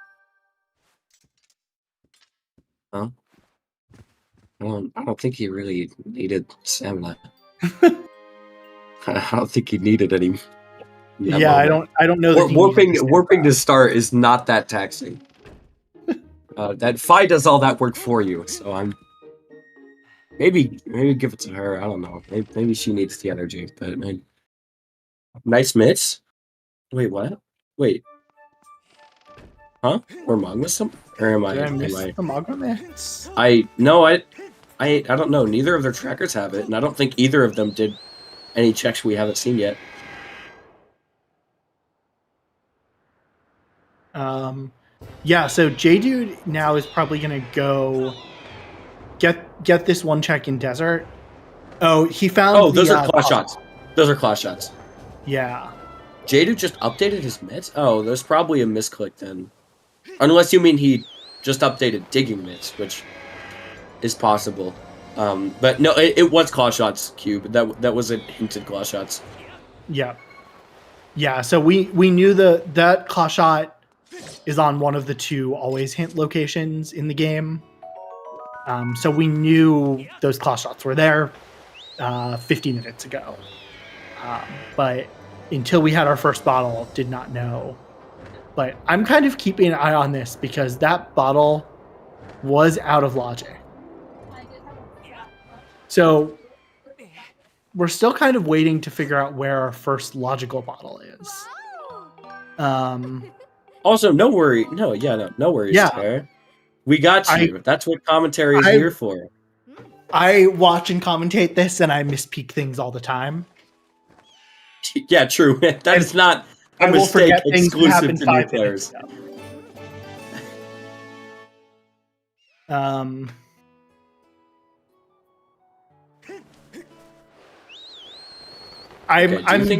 Huh? I don't think he really needed stamina. I don't think he needed any. Yeah, I don't know. Warping to start is not that taxing. That Fi does all that work for you, so I'm maybe give it to her. I don't know. Maybe she needs the energy. But nice mitts. Wait, what? Wait. Huh? Or Magma some? Or am I? Did I miss the Magma mitts? I don't know. Neither of their trackers have it, and I don't think either of them did any checks we haven't seen yet. Yeah, so J-Dude now is probably gonna go get this one check in desert. Oh, he found. Oh, those are claw shots. Those are claw shots. Yeah. J-Dude just updated his mitts? Oh, there's probably a misclick then. Unless you mean he just updated digging mitts, which is possible. But no, it was claw shots, Cube. That was a hinted claw shots. Yeah. Yeah, so we knew that claw shot is on one of the two always hint locations in the game. So we knew those claw shots were there 50 minutes ago. But until we had our first bottle, did not know. But I'm kind of keeping an eye on this because that bottle was out of logic. So we're still kind of waiting to figure out where our first logical bottle is. Also, no worries. No worries. Yeah. There. We got you. That's what commentary is here for. I watch and commentate this, and I mispeak things all the time. Yeah, true. That is not a mistake exclusive to new players. I'm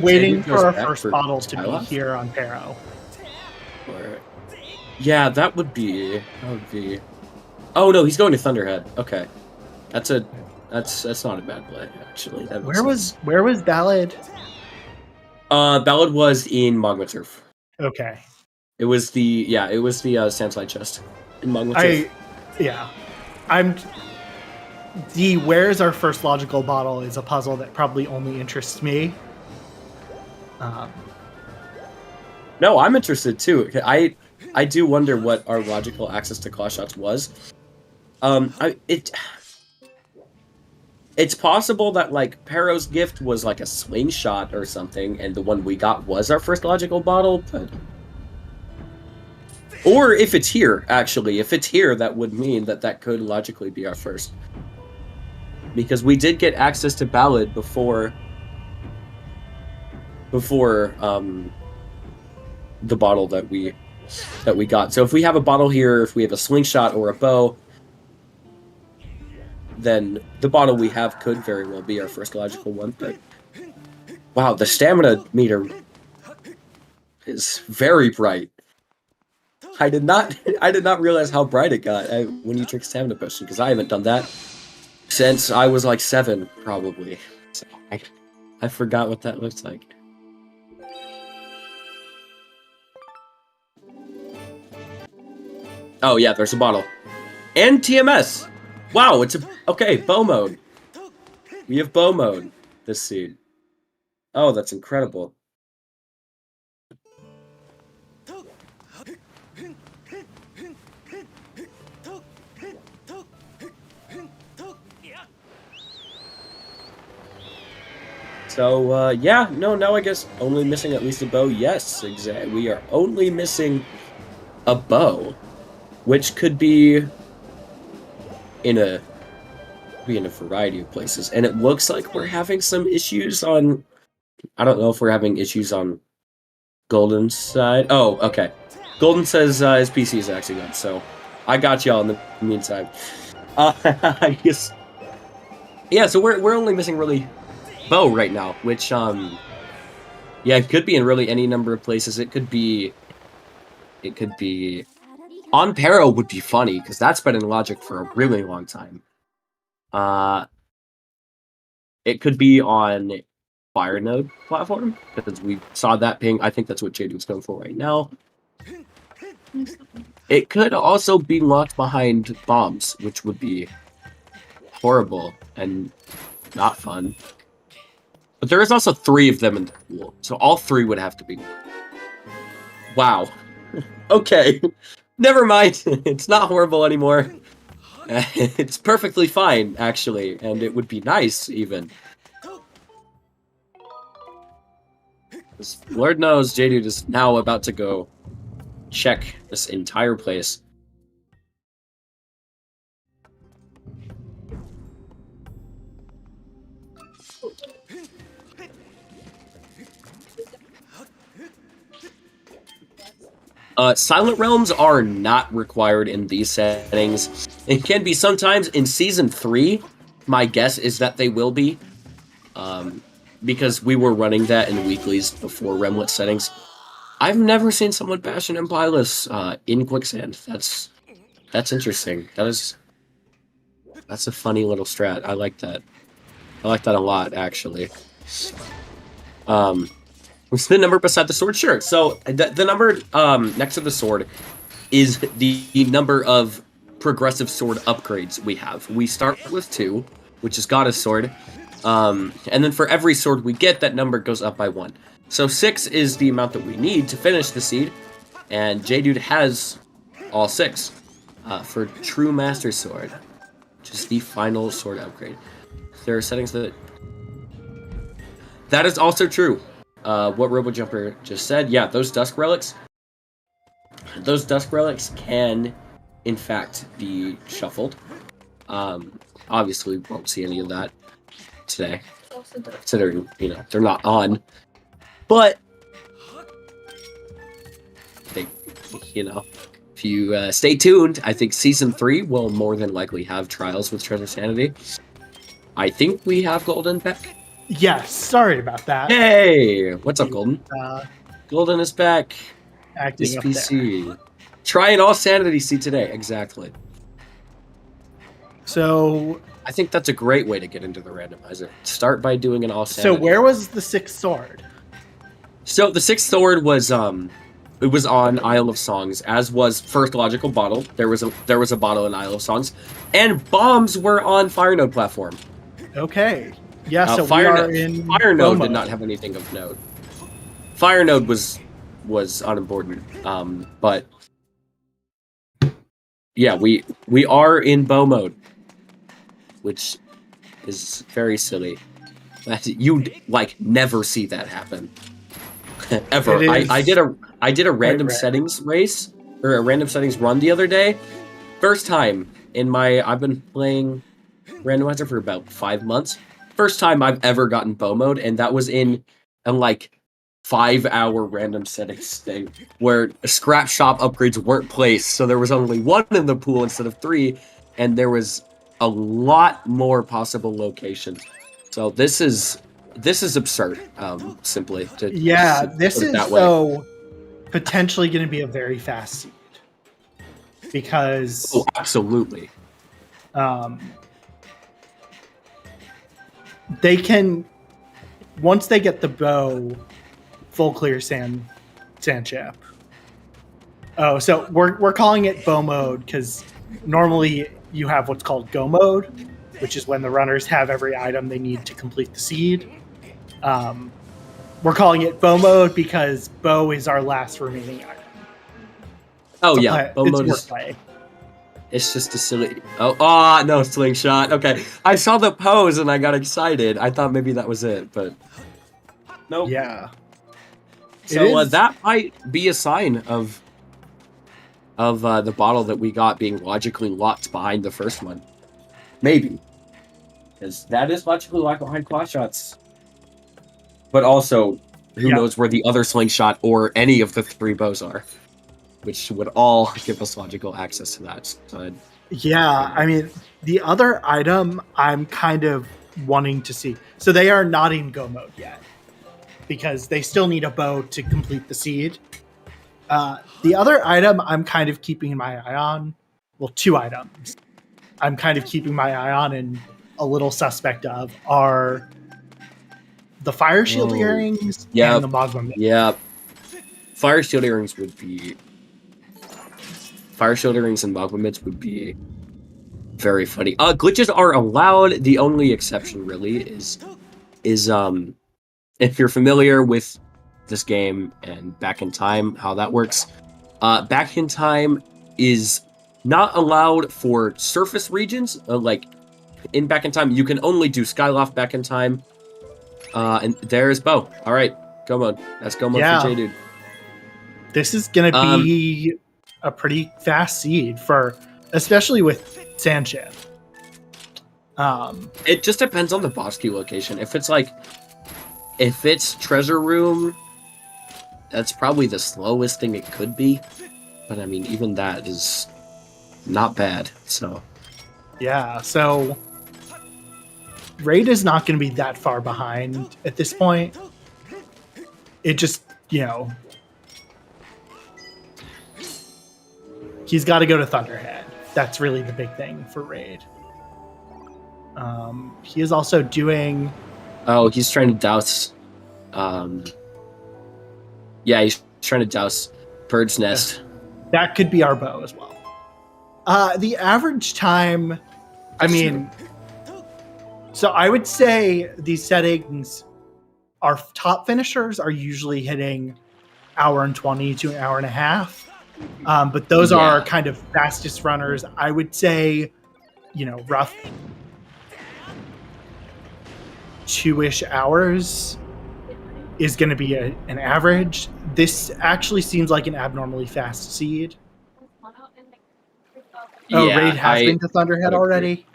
waiting for our first bottle to be here on Paro. Yeah, that would be. Oh no, he's going to Thunderhead. Okay, that's not a bad play actually. Where was Ballad? Ballad was in Magma Turf. Okay. It was the Sandslide chest in Magma Turf. Where's our first logical bottle is a puzzle that probably only interests me. No, I'm interested too. I do wonder what our logical access to claw shots was. It's possible that like Paro's gift was like a slingshot or something, and the one we got was our first logical bottle, but. Or if it's here, actually. If it's here, that would mean that could logically be our first. Because we did get access to Ballad before the bottle that we got. So if we have a bottle here, if we have a slingshot or a bow, then the bottle we have could very well be our first logical one. But wow, the stamina meter is very bright. I did not realize how bright it got when you drink stamina potion, because I haven't done that since I was like 7, probably. So I forgot what that looks like. Oh yeah, there's a bottle. And TMS. Wow, okay, bow mode. We have bow mode this seed. Oh, that's incredible. So, yeah, no, now I guess only missing at least a bow. Yes, exactly. We are only missing a bow, which could be in a variety of places. And it looks like we're having some issues on, I don't know if we're having issues on Golden's side. Oh, okay. Golden says his PC is actually good, so I got y'all in the meantime. I guess, yeah, so we're only missing really bow right now, which yeah, it could be in really any number of places. It could be on Pero would be funny because that's been in Logic for a really long time. It could be on Fire Node platform because we saw that ping. I think that's what Jadu's going for right now. It could also be locked behind bombs, which would be horrible and not fun. But there is also 3 of them in the pool, so all 3 would have to be. Wow. Okay. Never mind. It's not horrible anymore. It's perfectly fine, actually, and it would be nice, even. Lord knows J-Dude is now about to go check this entire place. Silent Realms are not required in these settings. It can be sometimes in Season 3. My guess is that they will be. Because we were running that in weeklies before Remlet settings. I've never seen someone bash an Impilus in Quicksand. That's interesting. That's a funny little strat. I like that. I like that a lot, actually. What's the number beside the sword? Sure. So the number next to the sword is the number of progressive sword upgrades we have. We start with 2, which is Goddess Sword. And then for every sword we get, that number goes up by 1. So 6 is the amount that we need to finish the seed. And J-Dude has all 6 for True Master Sword, which is the final sword upgrade. There are settings that is also true. What RoboJumper just said, yeah, those Dusk Relics can, in fact, be shuffled. Obviously, we won't see any of that today, considering, they're not on. But, I think, if you stay tuned, I think Season 3 will more than likely have trials with Treasure Sanity. I think we have Golden back. Yes, sorry about that. Hey, what's up, Golden? Golden is back. Acting up PC. there. Try an all sanity seed today. Exactly. So I think that's a great way to get into the randomizer. Start by doing an all sanity. So where was the 6th sword? So the 6th sword was it was on Isle of Songs, as was First Logical Bottle. There was a bottle in Isle of Songs, and bombs were on Fire Node platform. Okay. Yeah, so Fire Node Bomo. did not have anything of note. Fire Node was unimportant. But yeah, we are in bow mode, which is very silly. You'd never see that happen. Ever. I did a random settings race, or a random settings run the other day. First time I've been playing Randomizer for about 5 months. First time I've ever gotten bow mode, and that was in a 5-hour random settings thing where scrap shop upgrades weren't placed, so there was only 1 in the pool instead of 3, and there was a lot more possible locations. So this is absurd. Simply to this is so potentially going to be a very fast seed because absolutely. They can, once they get the bow, full clear sand chap. Oh, so we're calling it bow mode because normally you have what's called go mode, which is when the runners have every item they need to complete the seed. We're calling it bow mode because bow is our last remaining item. Oh yeah, bow mode is. Play. It's just a silly. Oh, no, slingshot. Okay, I saw the pose and I got excited. I thought maybe that was it, but nope. Yeah. So that might be a sign of the bottle that we got being logically locked behind the first one. Maybe, because that is logically locked behind claw shots. But also, who knows where the other slingshot or any of the 3 bows are, which would all give us logical access to that. So yeah, I mean, the other item I'm kind of wanting to see. So they are not in go mode yet because they still need a bow to complete the seed. The other item I'm kind of keeping my eye on, well, 2 items I'm kind of keeping my eye on and a little suspect of are the fire shield earrings and the magma mitt. Yeah. Fire shield earrings would be... Fire shield earrings and magma mitts would be very funny. Glitches are allowed. The only exception really is if you're familiar with this game and Back in Time, how that works. Back in Time is not allowed for surface regions. Like in Back in Time, you can only do Skyloft Back in Time. And there's Bo. All right, go mode. That's go mode for J-Dude. This is gonna be a pretty fast seed for, especially with Sandship. It just depends on the boss key location. If it's treasure room, that's probably the slowest thing it could be. But I mean, even that is not bad. So yeah, so Raid is not going to be that far behind at this point. It just, he's got to go to Thunderhead. That's really the big thing for Raid. He is also doing... Oh, he's trying to douse... Yeah, he's trying to douse Bird's Nest. That could be our bow as well. The average time... So I would say these settings, our top finishers are usually hitting hour and 20 to an hour and a half. But those are kind of fastest runners. I would say, rough 2-ish hours is going to be an average. This actually seems like an abnormally fast seed. Raid has been to Thunderhead already.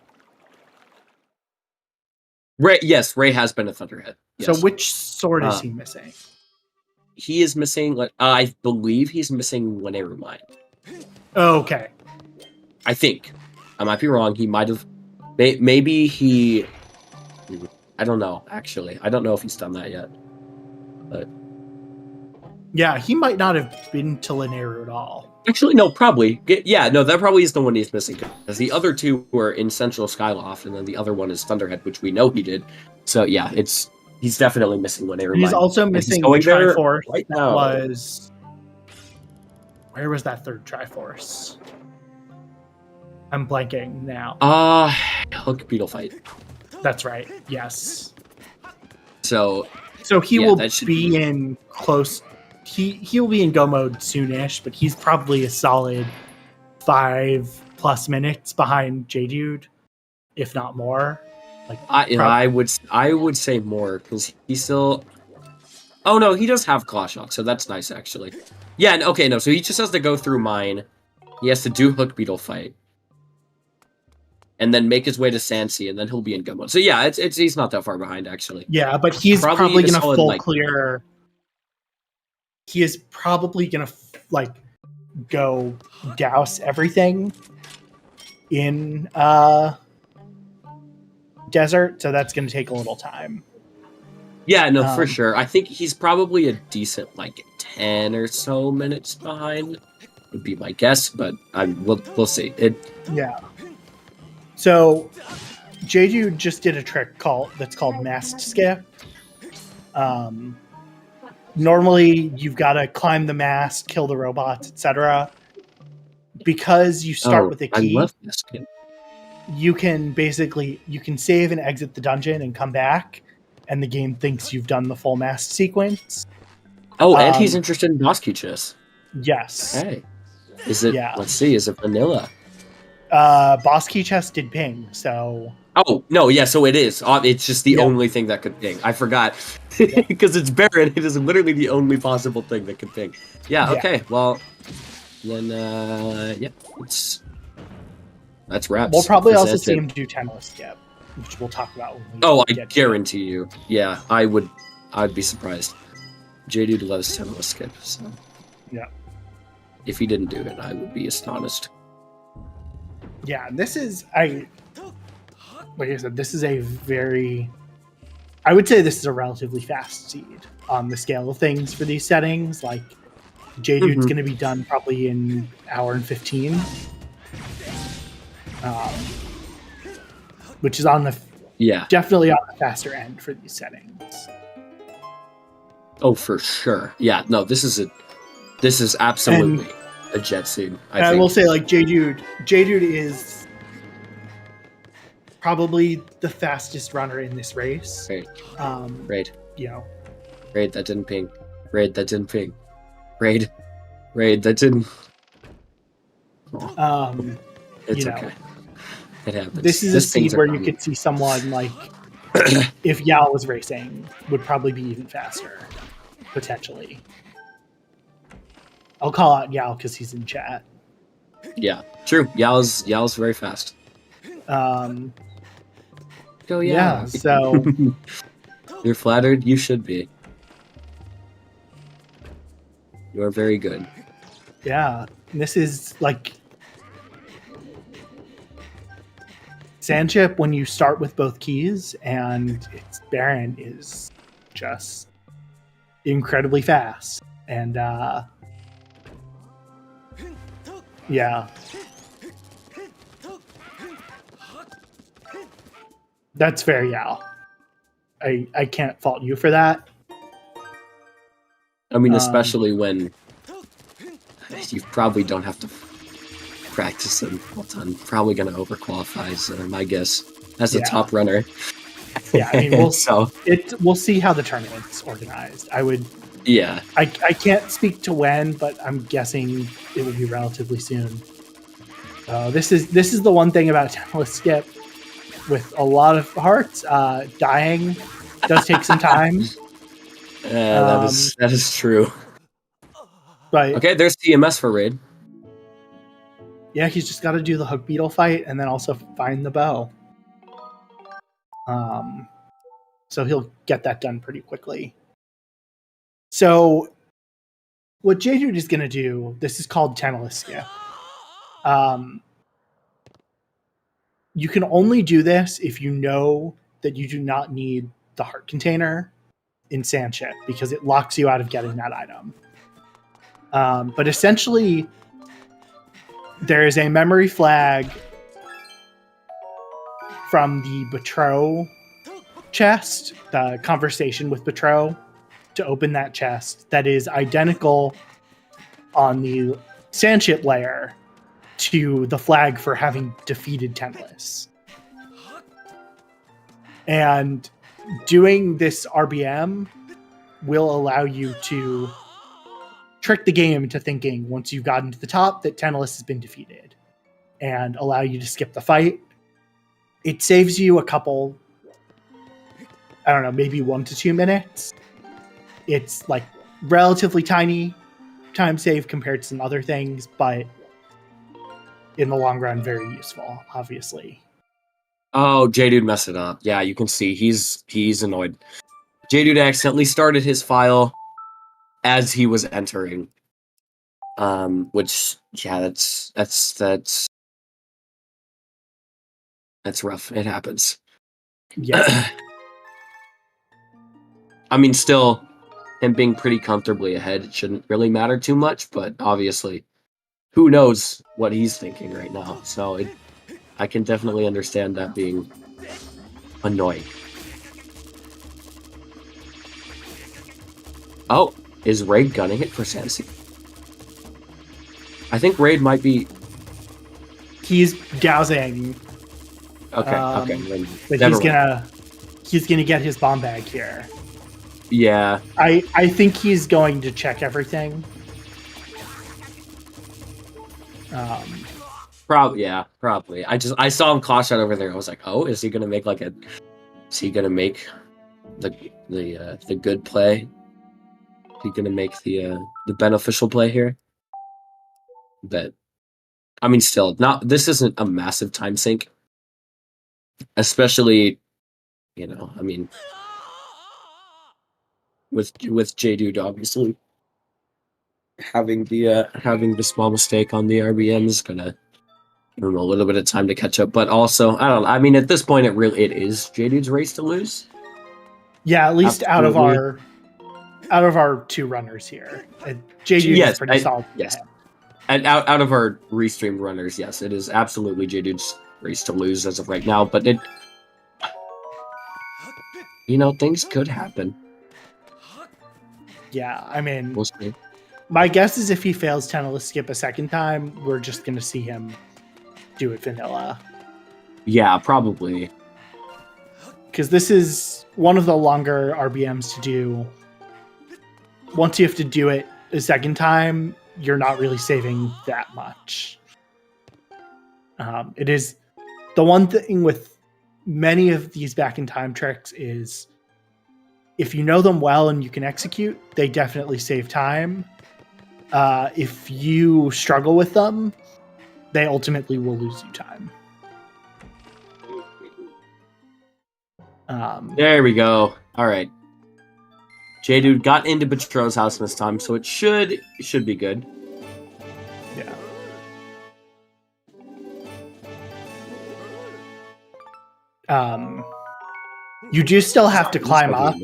Ray has been a Thunderhead. Yes. So which sword is he missing? He is missing, I believe he's missing Wineru Mine. Okay. I think. I might be wrong. He might have... Maybe he... I don't know, actually. I don't know if he's done that yet. But... Yeah, he might not have been to Linearu at all. Actually, no, probably. Yeah, no, that probably is the one he's missing. Because the other 2 were in Central Skyloft, and then the other one is Thunderhead, which we know he did. So, yeah, he's definitely missing Wineru Mine. He's also missing the Triforce right now. Where was that third Triforce? I'm blanking now. Hook Beetle Fight. That's right. Yes. So he will be in close. He will be in go mode soonish, but he's probably a solid 5+ minutes behind J-Dude, if not more. I would say more because he still. Oh no, he does have Claw Shock, so that's nice actually. Yeah. Okay. No. So he just has to go through mine. He has to do Hook Beetle Fight, and then make his way to Sansi, and then he'll be in go mode. So yeah, he's not that far behind actually. Yeah, but he's probably gonna full clear. He is probably gonna go douse everything in desert, so that's gonna take a little time. Yeah, no, for sure. I think he's probably a decent 10 or so minutes behind. Would be my guess, but we'll see. Yeah. So J-Dude just did a trick that's called Masked Skip. normally you've got to climb the mast, kill the robots, etc. Because you start with a key, I love this game. you can save and exit the dungeon and come back, and the game thinks you've done the full mast sequence. Oh, and he's interested in boss key chests. Yes. Okay. Is it? Yeah. Let's see. Is it vanilla? Boss key chest did ping, so. Oh no, yeah. So it is. It's just the only thing that could ping. I forgot because it's barren. It is literally the only possible thing that could ping. Yeah. Okay. Well, then that's wraps. We'll probably also see him do Tennis Skip, which we'll talk about. When we I guarantee you. Yeah, I'd be surprised. J-Dude loves Tennis Skip, so yeah. If he didn't do it, I would be astonished. Yeah, this is like I said, this is I would say this is a relatively fast seed on the scale of things for these settings. Like J-Dude's going to be done probably in an hour and 15, which is on the definitely on the faster end for these settings. Oh, for sure. Yeah, no, this is absolutely a jet seed. I will say, like, J-Dude is probably the fastest runner in this race. Right. Raid. You know. Raid, that didn't ping. Raid, that didn't ping. Raid, that didn't. It's okay. It happens. This is a seed where you could see someone like, if Yao was racing, would probably be even faster, potentially. I'll call out Yao because he's in chat. Yeah, true. Yao's very fast. Go Yao. Yeah, so you're flattered. You should be. You are very good. Yeah, this is like Sandship when you start with both keys and it's barren is just incredibly fast. And yeah. That's fair, Yao. I can't fault you for that. I mean, especially when you probably don't have to practice them all the time. Probably going to overqualify, so my guess, as a top runner. Yeah, I mean, we'll see how the tournament's organized. Yeah. I can't speak to when, but I'm guessing it will be relatively soon. This is the one thing about Tennis Skip with a lot of hearts. Dying does take some time. Yeah, that is true. But okay, there's TMS for Raid. Yeah, he's just got to do the hook beetle fight and then also find the bow. So he'll get that done pretty quickly. So what J-Dude is going to do, this is called Tennis Skip. You can only do this if you know that you do not need the heart container in Sandship because it locks you out of getting that item. But essentially, there is a memory flag from the Betro chest, the conversation with Betro, to open that chest that is identical on the Sandship layer to the flag for having defeated Tenless. And doing this RBM will allow you to trick the game into thinking once you've gotten to the top that Tenless has been defeated and allow you to skip the fight. It saves you a couple, I don't know, maybe 1 to 2 minutes. It's like relatively tiny time save compared to some other things, but in the long run, very useful, obviously. Oh, J-Dude messed it up. Yeah, you can see he's annoyed. J-Dude accidentally started his file as he was entering. Which, yeah, that's rough. It happens. Yeah. I mean, still, him being pretty comfortably ahead, it shouldn't really matter too much, but obviously, who knows what he's thinking right now. So I can definitely understand that being annoying. Oh, Is Raid gunning it for Sansi? I think Raid might be... He's gouging. Okay. But he's gonna get his bomb bag here. Yeah. I think he's going to check everything. Probably. I saw him clash out over there. I was like, oh, is he gonna make like a? Is he gonna make the good play? Is he gonna make the beneficial play here? But I mean, still, not. This isn't a massive time sink, especially, I mean, with J-Dude obviously having the small mistake on the RBM is gonna give him a little bit of time to catch up. But also, I don't know. I mean, at this point, it is J-Dude's race to lose. Yeah, at least Absolutely. out of our two runners here, J-Dude is pretty solid. Yes. And out of our restreamed runners, yes, it is absolutely J-Dude's race to lose as of right now. But things could happen. Yeah, I mean, we'll see. My guess is if he fails Tentacle Skip a second time, we're just going to see him do it vanilla. Yeah, probably. Because this is one of the longer RBMs to do. Once you have to do it a second time, you're not really saving that much. It is the one thing with many of these back in time tricks is if you know them well and you can execute, they definitely save time. If you struggle with them, they ultimately will lose you time. There we go. All right. J-Dude got into Betro's house this time, so it should be good. Yeah. You do still have to climb up.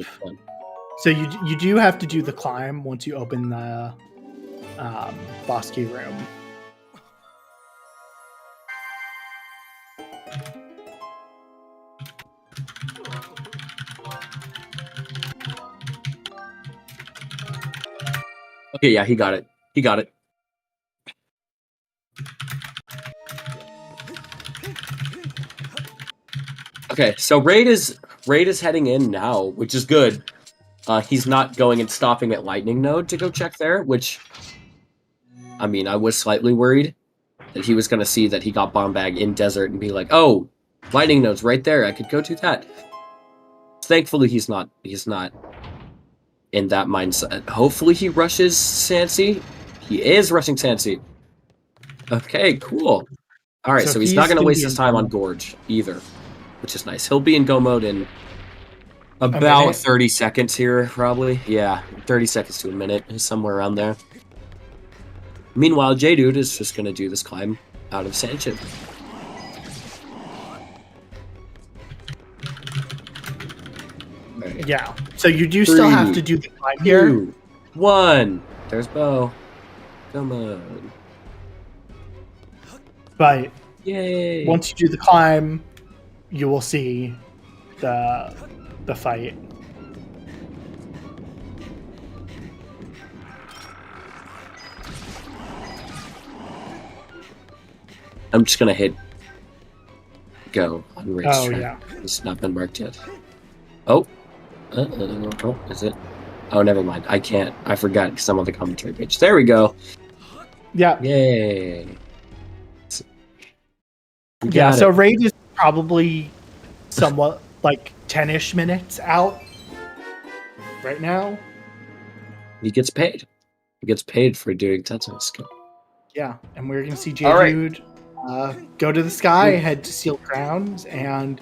So you do have to do the climb once you open the boss key room. Okay, yeah, he got it. Okay, so Raid is heading in now, which is good. He's not going and stopping at Lightning Node to go check there, which, I mean, I was slightly worried that he was going to see that he got Bomb Bag in Desert and be like, oh, Lightning Node's right there, I could go do that. Thankfully, he's not in that mindset. Hopefully he rushes Sansi. He is rushing Sansi. Okay, cool. All right, so he's not going to waste his time on Gorge either, which is nice. He'll be in go mode in about 30 seconds here, probably. Yeah, 30 seconds to a minute, somewhere around there. Meanwhile, J-Dude is just going to do this climb out of Sanchit. Yeah, so you do still have to do the climb here. 2, 1. There's Bo. Come on. But yay! Once you do the climb, you will see the fight. I'm just gonna hit go on race track. Yeah. It's not been marked yet. Oh, is it? Oh, never mind. I can't. I forgot because I'm on the commentary page. There we go. Yeah. Yay. Yeah. So Raid is probably somewhat like 10-ish minutes out right now. He gets paid. He gets paid for doing Tetsuo skill. Yeah, and we're gonna see J-Dude go to the sky, head to Sealed Grounds, and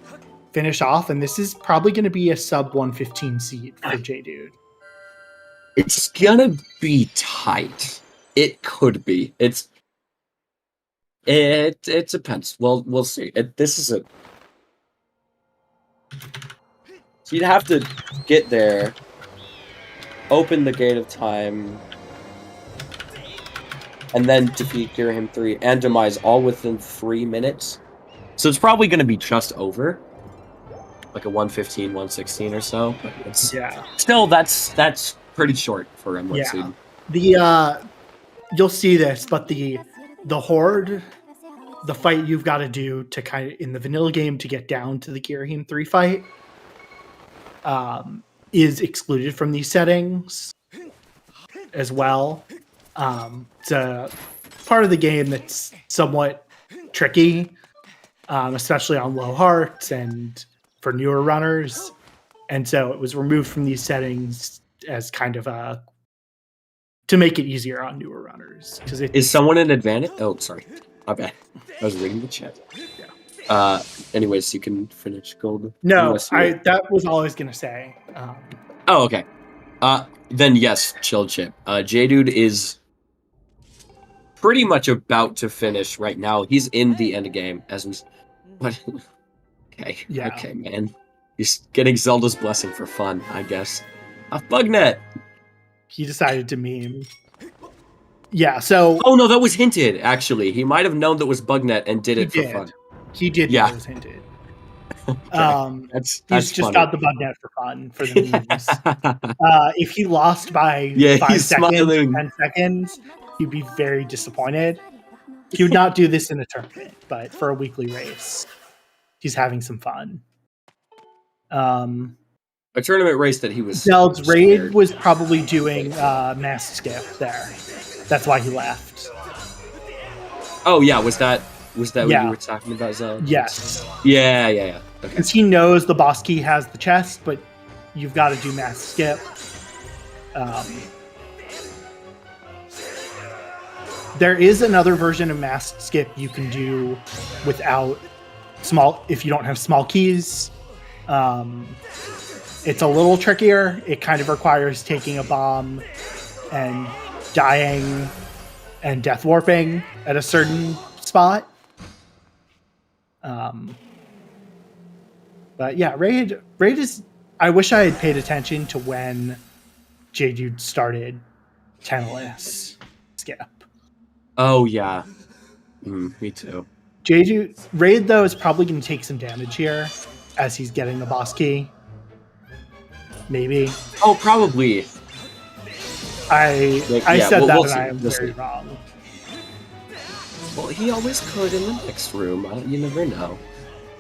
finish off. And this is probably going to be a sub 115 seed for J-Dude. It's gonna be tight. It could be. It depends. Well, we'll see. This is a. So you'd have to get there, open the Gate of Time, and then defeat Girahim 3 and Demise all within 3 minutes. So it's probably going to be just over. Like a 115, 116 or so. But it's still, that's pretty short for Remlet Yeah. Seed. You'll see this, but the Horde, the fight you've got to do to kind of in the vanilla game to get down to the Girahim 3 fight, is excluded from these settings as well. It's a part of the game that's somewhat tricky, especially on low hearts and for newer runners. And so it was removed from these settings as kind of to make it easier on newer runners. Is someone an advantage? Oh, sorry. Okay. I was reading the chat. Yeah. Anyways, you can finish gold. No, that was all I was gonna say. Oh, okay. Then yes, chill chip. J-Dude is pretty much about to finish right now. He's in the end game as we. What? Okay. Yeah. Okay, man. He's getting Zelda's blessing for fun, I guess. Bugnet. He decided to meme. Yeah. So. Oh no, that was hinted. Actually, he might have known that was Bugnet and did it for fun. He did. Yeah. It was hinted. Okay. That's he's just got the Bugnet for fun for the memes. If he lost by 5 seconds, 10 seconds, he'd be very disappointed. He would not do this in a tournament, but for a weekly race, he's having some fun. A tournament race that he was. Zeld's raid was probably doing mass skip there. That's why he left. Oh yeah, was that what you were talking about, Zelda? Yes. Yeah. Okay. Because he knows the boss key has the chest, but you've got to do mass skip. There is another version of mass skip you can do without if you don't have small keys. It's a little trickier. It kind of requires taking a bomb and dying and death warping at a certain spot. But yeah, raid is. I wish I had paid attention to when J-Dude started Tennis skip. Oh yeah, me too. J-Dude raid though is probably going to take some damage here as he's getting the boss key. Maybe. Oh, probably. I said that, and I am very wrong. Well, he always could in the next room. You never know.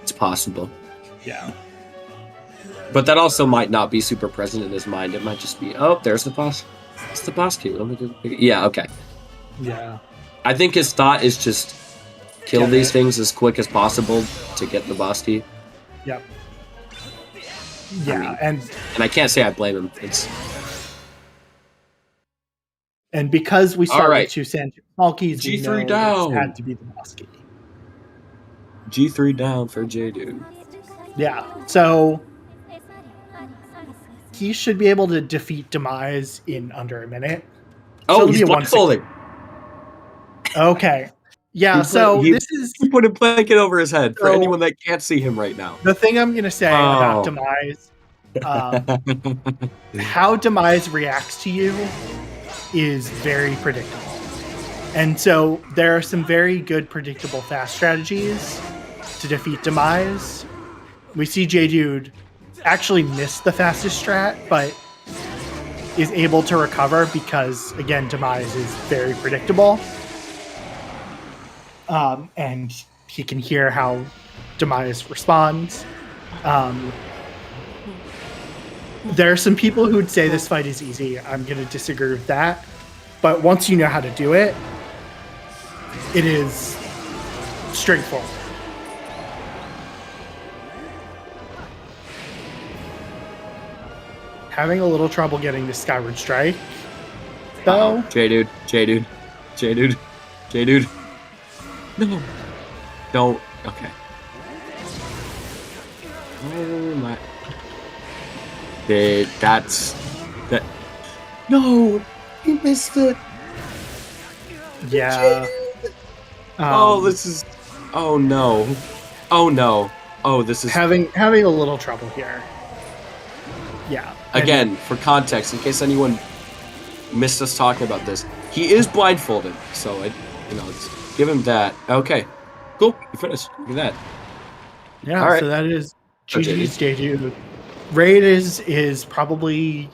It's possible. Yeah. But that also might not be super present in his mind. It might just be, oh, there's the boss. It's the boss key. Let me do. Yeah. Okay. Yeah. I think his thought is just kill these things as quick as possible to get the boss key. Yep. Yeah, and I can't say I blame him. And because we started with 2 small keys, G3 down. Had to be the boss key. G3 down for J-Dude. Yeah, so he should be able to defeat Demise in under a minute. Oh, he's blindfolding. Okay. Yeah, this is... He put a blanket over his head for anyone that can't see him right now. The thing I'm going to say about Demise, how Demise reacts to you is very predictable. And so there are some very good predictable fast strategies to defeat Demise. We see J-Dude actually miss the fastest strat, but is able to recover because, again, Demise is very predictable. And he can hear how Demise responds. There are some people who would say this fight is easy. I'm going to disagree with that. But once you know how to do it, it is straightforward. Having a little trouble getting the Skyward Strike, though. J-Dude. No. Don't. Okay. Oh my. That's. That. No! He missed it! Yeah. This is. Oh no. Oh, this is. Having a little trouble here. Yeah. Again, for context, in case anyone missed us talking about this, he is blindfolded, so let's give him that. Okay, cool. You finished. Look at that. Yeah. All right. So that is GG's J-Dude. Raid is probably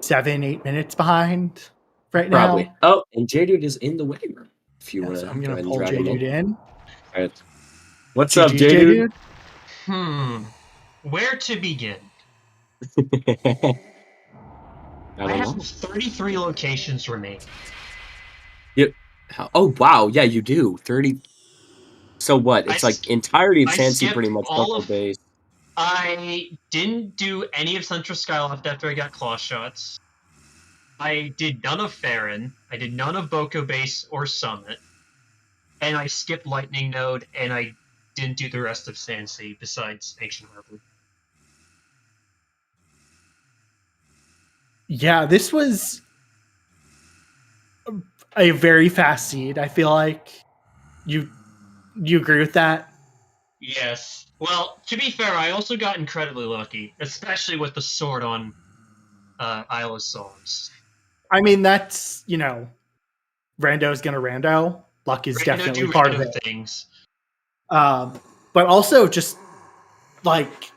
7-8 minutes behind right Probably. now. Oh, and J-Dude is in the waiting room. If you want So to I'm go gonna ahead and pull drag him J-Dude in. in. All right. What's up, GG, J-Dude? Where to begin? I I don't have know. 33 locations remaining. Oh, wow. Yeah, you do. 30. So what? It's like entirety of I Sansi, pretty skipped much all local of. base. I didn't do any of Central Skyloft after I got claw shots. I did none of Farron. I did none of Boko Base or Summit. And I skipped Lightning Node, and I didn't do the rest of Sansi besides Ancient Harbor. Yeah, this was a very fast seed. I feel like you agree with that. Yes. Well, to be fair, I also got incredibly lucky, especially with the sword on Isle of Songs. I mean, that's Rando's gonna rando. Luck is definitely part of it. Things. But also just like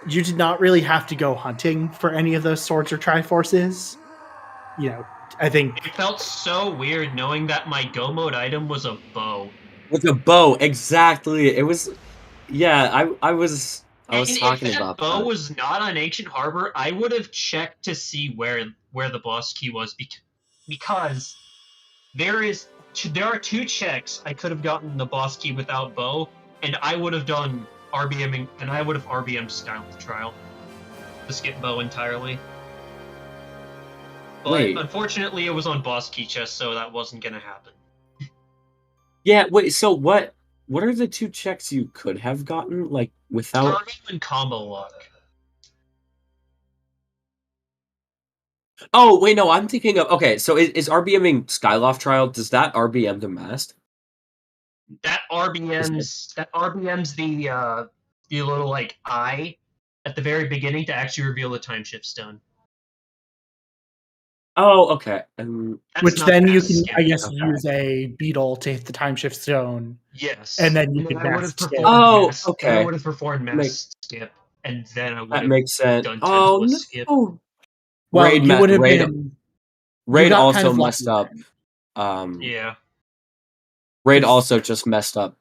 you did not really have to go hunting for any of those swords or triforces. I think it felt so weird knowing that my go mode item was a bow. With a bow, exactly. It was. Yeah, I was talking about If that bow that. was not on Ancient Harbor, I would have checked to see where the boss key was because there are 2 checks I could have gotten the boss key without bow, and I would have done RBMing, and I would have RBM Skyloft Trial to skip bow entirely. But Wait. Unfortunately, it was on boss key chest, so that wasn't gonna happen. Yeah, wait, so what are the 2 checks you could have gotten, like, without... RBM and combo lock. Oh, wait, no, I'm thinking of... Okay, so is RBMing Skyloft Trial, does that RBM the mast? That RBM's the little like eye at the very beginning to actually reveal the time shift stone. Oh, okay. which then you can, skip. I guess, Okay. use a beetle to hit the time shift stone. Yes. And then you and can I would have mass skip. performed Oh, mass, okay. And I would have performed mass skip, and then I would That have makes sense. done Oh, template no. skip. Well, Raid you would have Raid, been. Raid got also kind of messed up. Yeah. Raid also just messed up.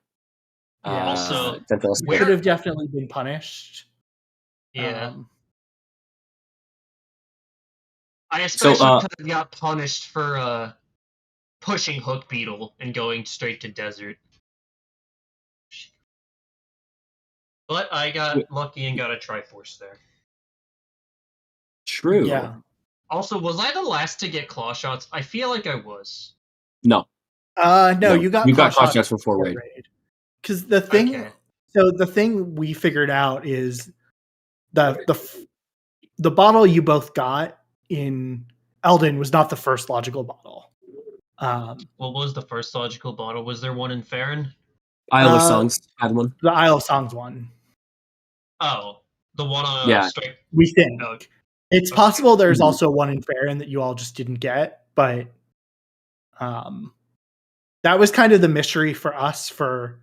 Also, you would have definitely been punished. Yeah. I especially could have got punished for pushing Hook Beetle and going straight to Desert. But I got lucky and got a Triforce there. True. Yeah. Also, was I the last to get claw shots? I feel like I was. No. No, you got claw shots before Raid. Because the thing, so the thing we figured out is the bottle you both got in Elden was not the first logical bottle. What was the first logical bottle? Was there one in Farron? Isle of Songs had one. The Isle of Songs one. Oh, the one on straight. We think. It's possible there's also one in Farron that you all just didn't get, but that was kind of the mystery for us for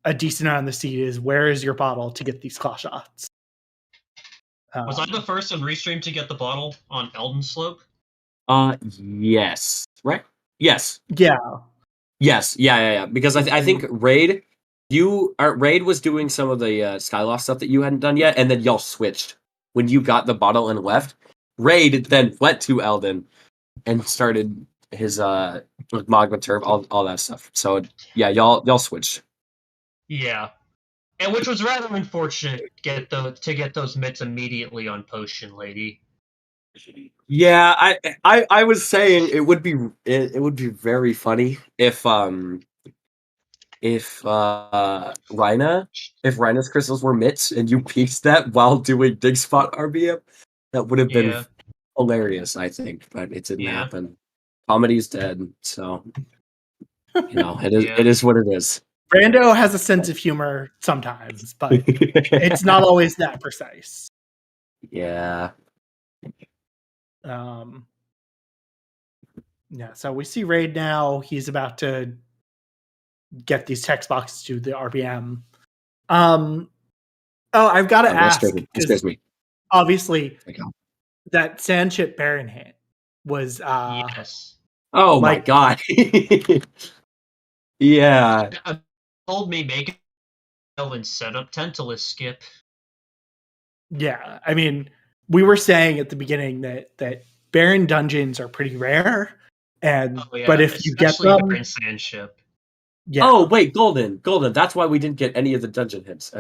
a decent amount of the seed is where is your bottle to get these claw shots? Was I the first on Restream to get the bottle on Elden Slope? Yes. Right? Yes. Yeah. Yes. Yeah. Because I think Raid, Raid was doing some of the Skyloft stuff that you hadn't done yet, and then y'all switched. When you got the bottle and left, Raid then went to Elden and started his Magma Turf, all that stuff. So yeah, y'all switched. Yeah. And which was rather unfortunate to get those mitts immediately on Potion Lady. Yeah, I was saying it would be very funny if Rhina's crystals were mitts and you pieced that while doing dig spot RBM. That would have been hilarious, I think, but it didn't happen. Comedy's dead, so it is what it is. Brando has a sense of humor sometimes, but it's not always that precise. Yeah. Yeah, so we see Raid now. He's about to get these text boxes to the RBM. I've got to ask, because obviously that sandship Baron hit was Yes. Oh my Like- god. Yeah. Told me make it and set up Tantalus skip. Yeah, I mean, we were saying at the beginning that Baron dungeons are pretty rare, and Oh yeah, but if you get especially them, Baron Sandship. yeah. Oh wait, Golden. That's why we didn't get any of the dungeon hits.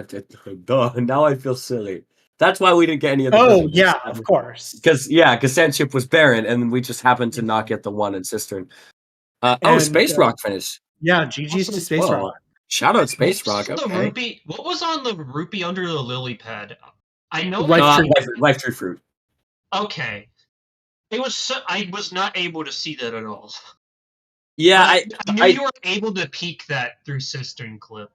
Duh, now I feel silly. That's why we didn't get any of the Oh dungeon yeah, hits. of course. Because Sandship was Baron, and we just happened to not get the one in Cistern. And, Space Rock finish. Yeah, GG's Awesome to as Space well. Rock. Shout out Space What was Rock. on the Okay. rupee? What was on the rupee under the lily pad? I know. Life Tree Fruit. Okay, it was. I was not able to see that at all. Yeah, I knew you were able to peek that through Cistern clip.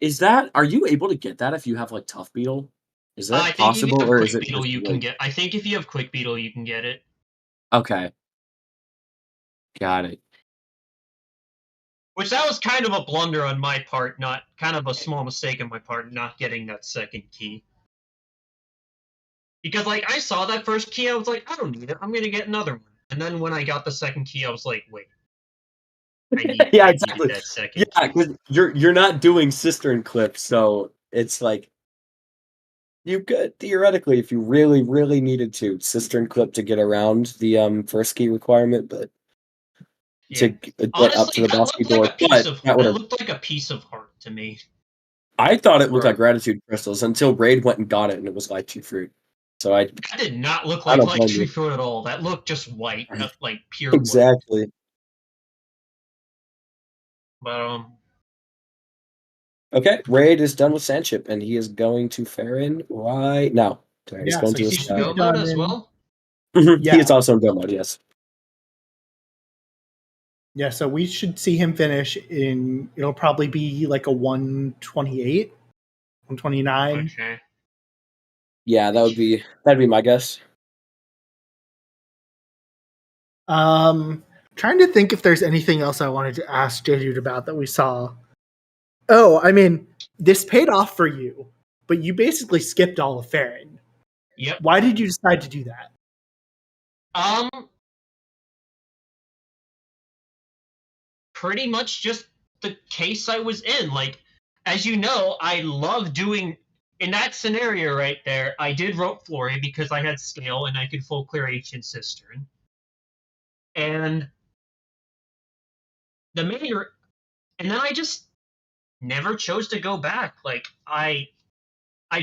Is that? Are you able to get that if you have like Tough Beetle? Is that I think possible, if you or have is it Quick Beetle, just you like... can get. I think if you have Quick Beetle, you can get it. Okay. Got it. Which that was kind of a blunder on my part, not kind of a small mistake on my part, not getting that second key. Because like I saw that first key, I was like, I don't need it. I'm gonna get another one. And then when I got the second key, I was like, wait. I need exactly. that second Yeah, because you're not doing Cistern clips, so it's like you could theoretically, if you really, really needed to, Cistern clip to get around the first key requirement, but to get up to the boss key door. That looked like a piece of heart to me. I thought it looked like gratitude crystals until Raid went and got it, and it was Light Tree Fruit. So that did not look like Light Tree Fruit at all. That looked just white, like pure exactly. White. But okay, Raid is done with Sandship, and he is going to Farron right now. He's going to he's go mode as well. He is also in go mode, yes. Yeah, so we should see him finish in. It'll probably be like a 128, 129. Okay. Yeah, that'd be my guess. Trying to think if there's anything else I wanted to ask J-Dude about that we saw. Oh, I mean, this paid off for you, but you basically skipped all of Farron. Yep. Why did you decide to do that? Pretty much just the case I was in. Like, as you know, I love doing in that scenario right there. I did rope Flurry because I had scale and I could full clear Ancient Cistern. And and then I just never chose to go back. Like I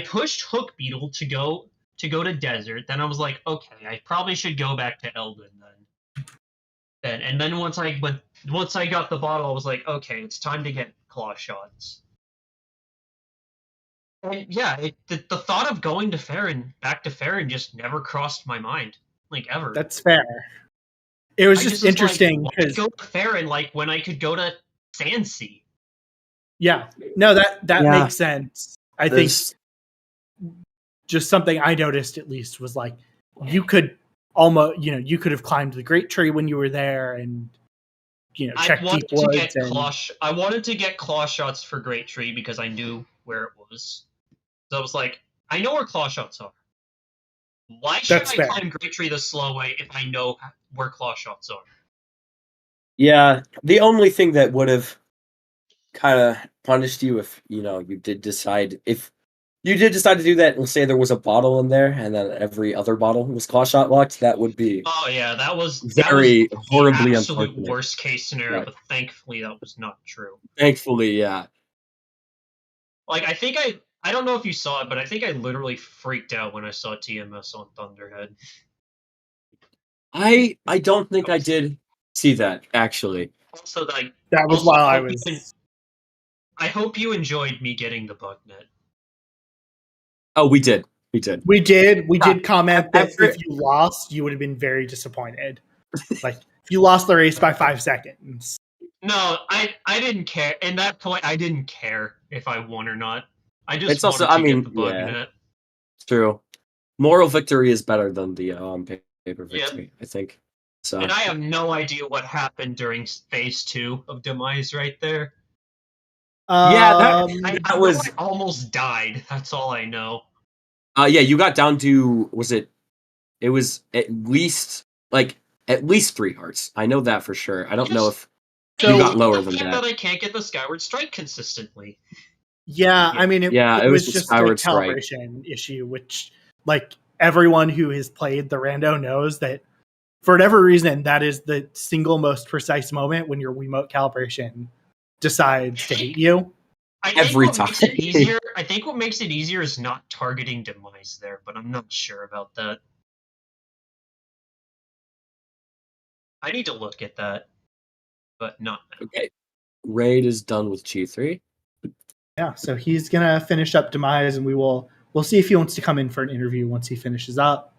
pushed Hook Beetle to go to Desert. Then I was like, okay, I probably should go back to Elden then. And then once I got the bottle, I was like, okay, it's time to get claw shots. And yeah, the thought of going to back to Farron, just never crossed my mind, like ever. That's fair. It was just interesting because go to Farron like when I could go to Sandsea. Yeah, no, that makes sense. I think just something I noticed at least was like you could almost, you could have climbed the Great Tree when you were there, and check Deep Woods. I wanted to get claw shots for Great Tree because I knew where it was. So I was like, I know where claw shots are. Why should I climb Great Tree the slow way if I know where claw shots are? Yeah, the only thing that would have kind of punished you if you did decide to do that, and say there was a bottle in there and then every other bottle was claw shot locked, that would be that was horribly the absolute unfortunate. Worst case scenario, but thankfully that was not true. Thankfully, yeah. Like I don't know if you saw it, but I think I literally freaked out when I saw TMS on Thunderhead. I don't think I did see that, actually. Also, that was while I was. I hope you enjoyed me getting the bug net. Oh, we did. We did comment that if you lost, you would have been very disappointed. Like, if you lost the race by 5 seconds. No, I didn't care. In that point, I didn't care if I won or not. I just wanted to get the bug net. True. Moral victory is better than the paper victory, I think. So. And I have no idea what happened during phase 2 of Demise right there. I almost died. That's all I know. Yeah, you got down to it was at least 3 hearts. I know that for sure. I don't know if you got lower than that. I can't get the Skyward Strike consistently. Yeah, I mean, it was was the just Skyward a Strike calibration issue, which like everyone who has played the rando knows that for whatever reason, that is the single most precise moment when your Wiimote calibration decides to hate you. Every time. I think what makes it easier is not targeting Demise there, but I'm not sure about that. I need to look at that, but not now. Okay. Raid is done with G3. Yeah, so he's gonna finish up Demise, and we'll see if he wants to come in for an interview once he finishes up.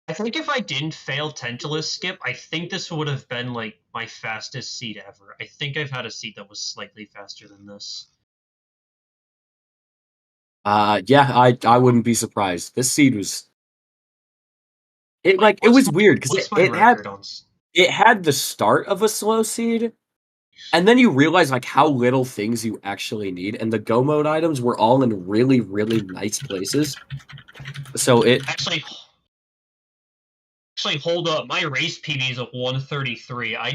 I think if I didn't fail Tentulus skip, I think this would have been like my fastest seed ever. I think I've had a seed that was slightly faster than this. Yeah, I wouldn't be surprised. This seed was it was weird because it had the start of a slow seed, and then you realize like how little things you actually need, and the go mode items were all in really, really nice places. So it actually hold up. My race PB is a 133. I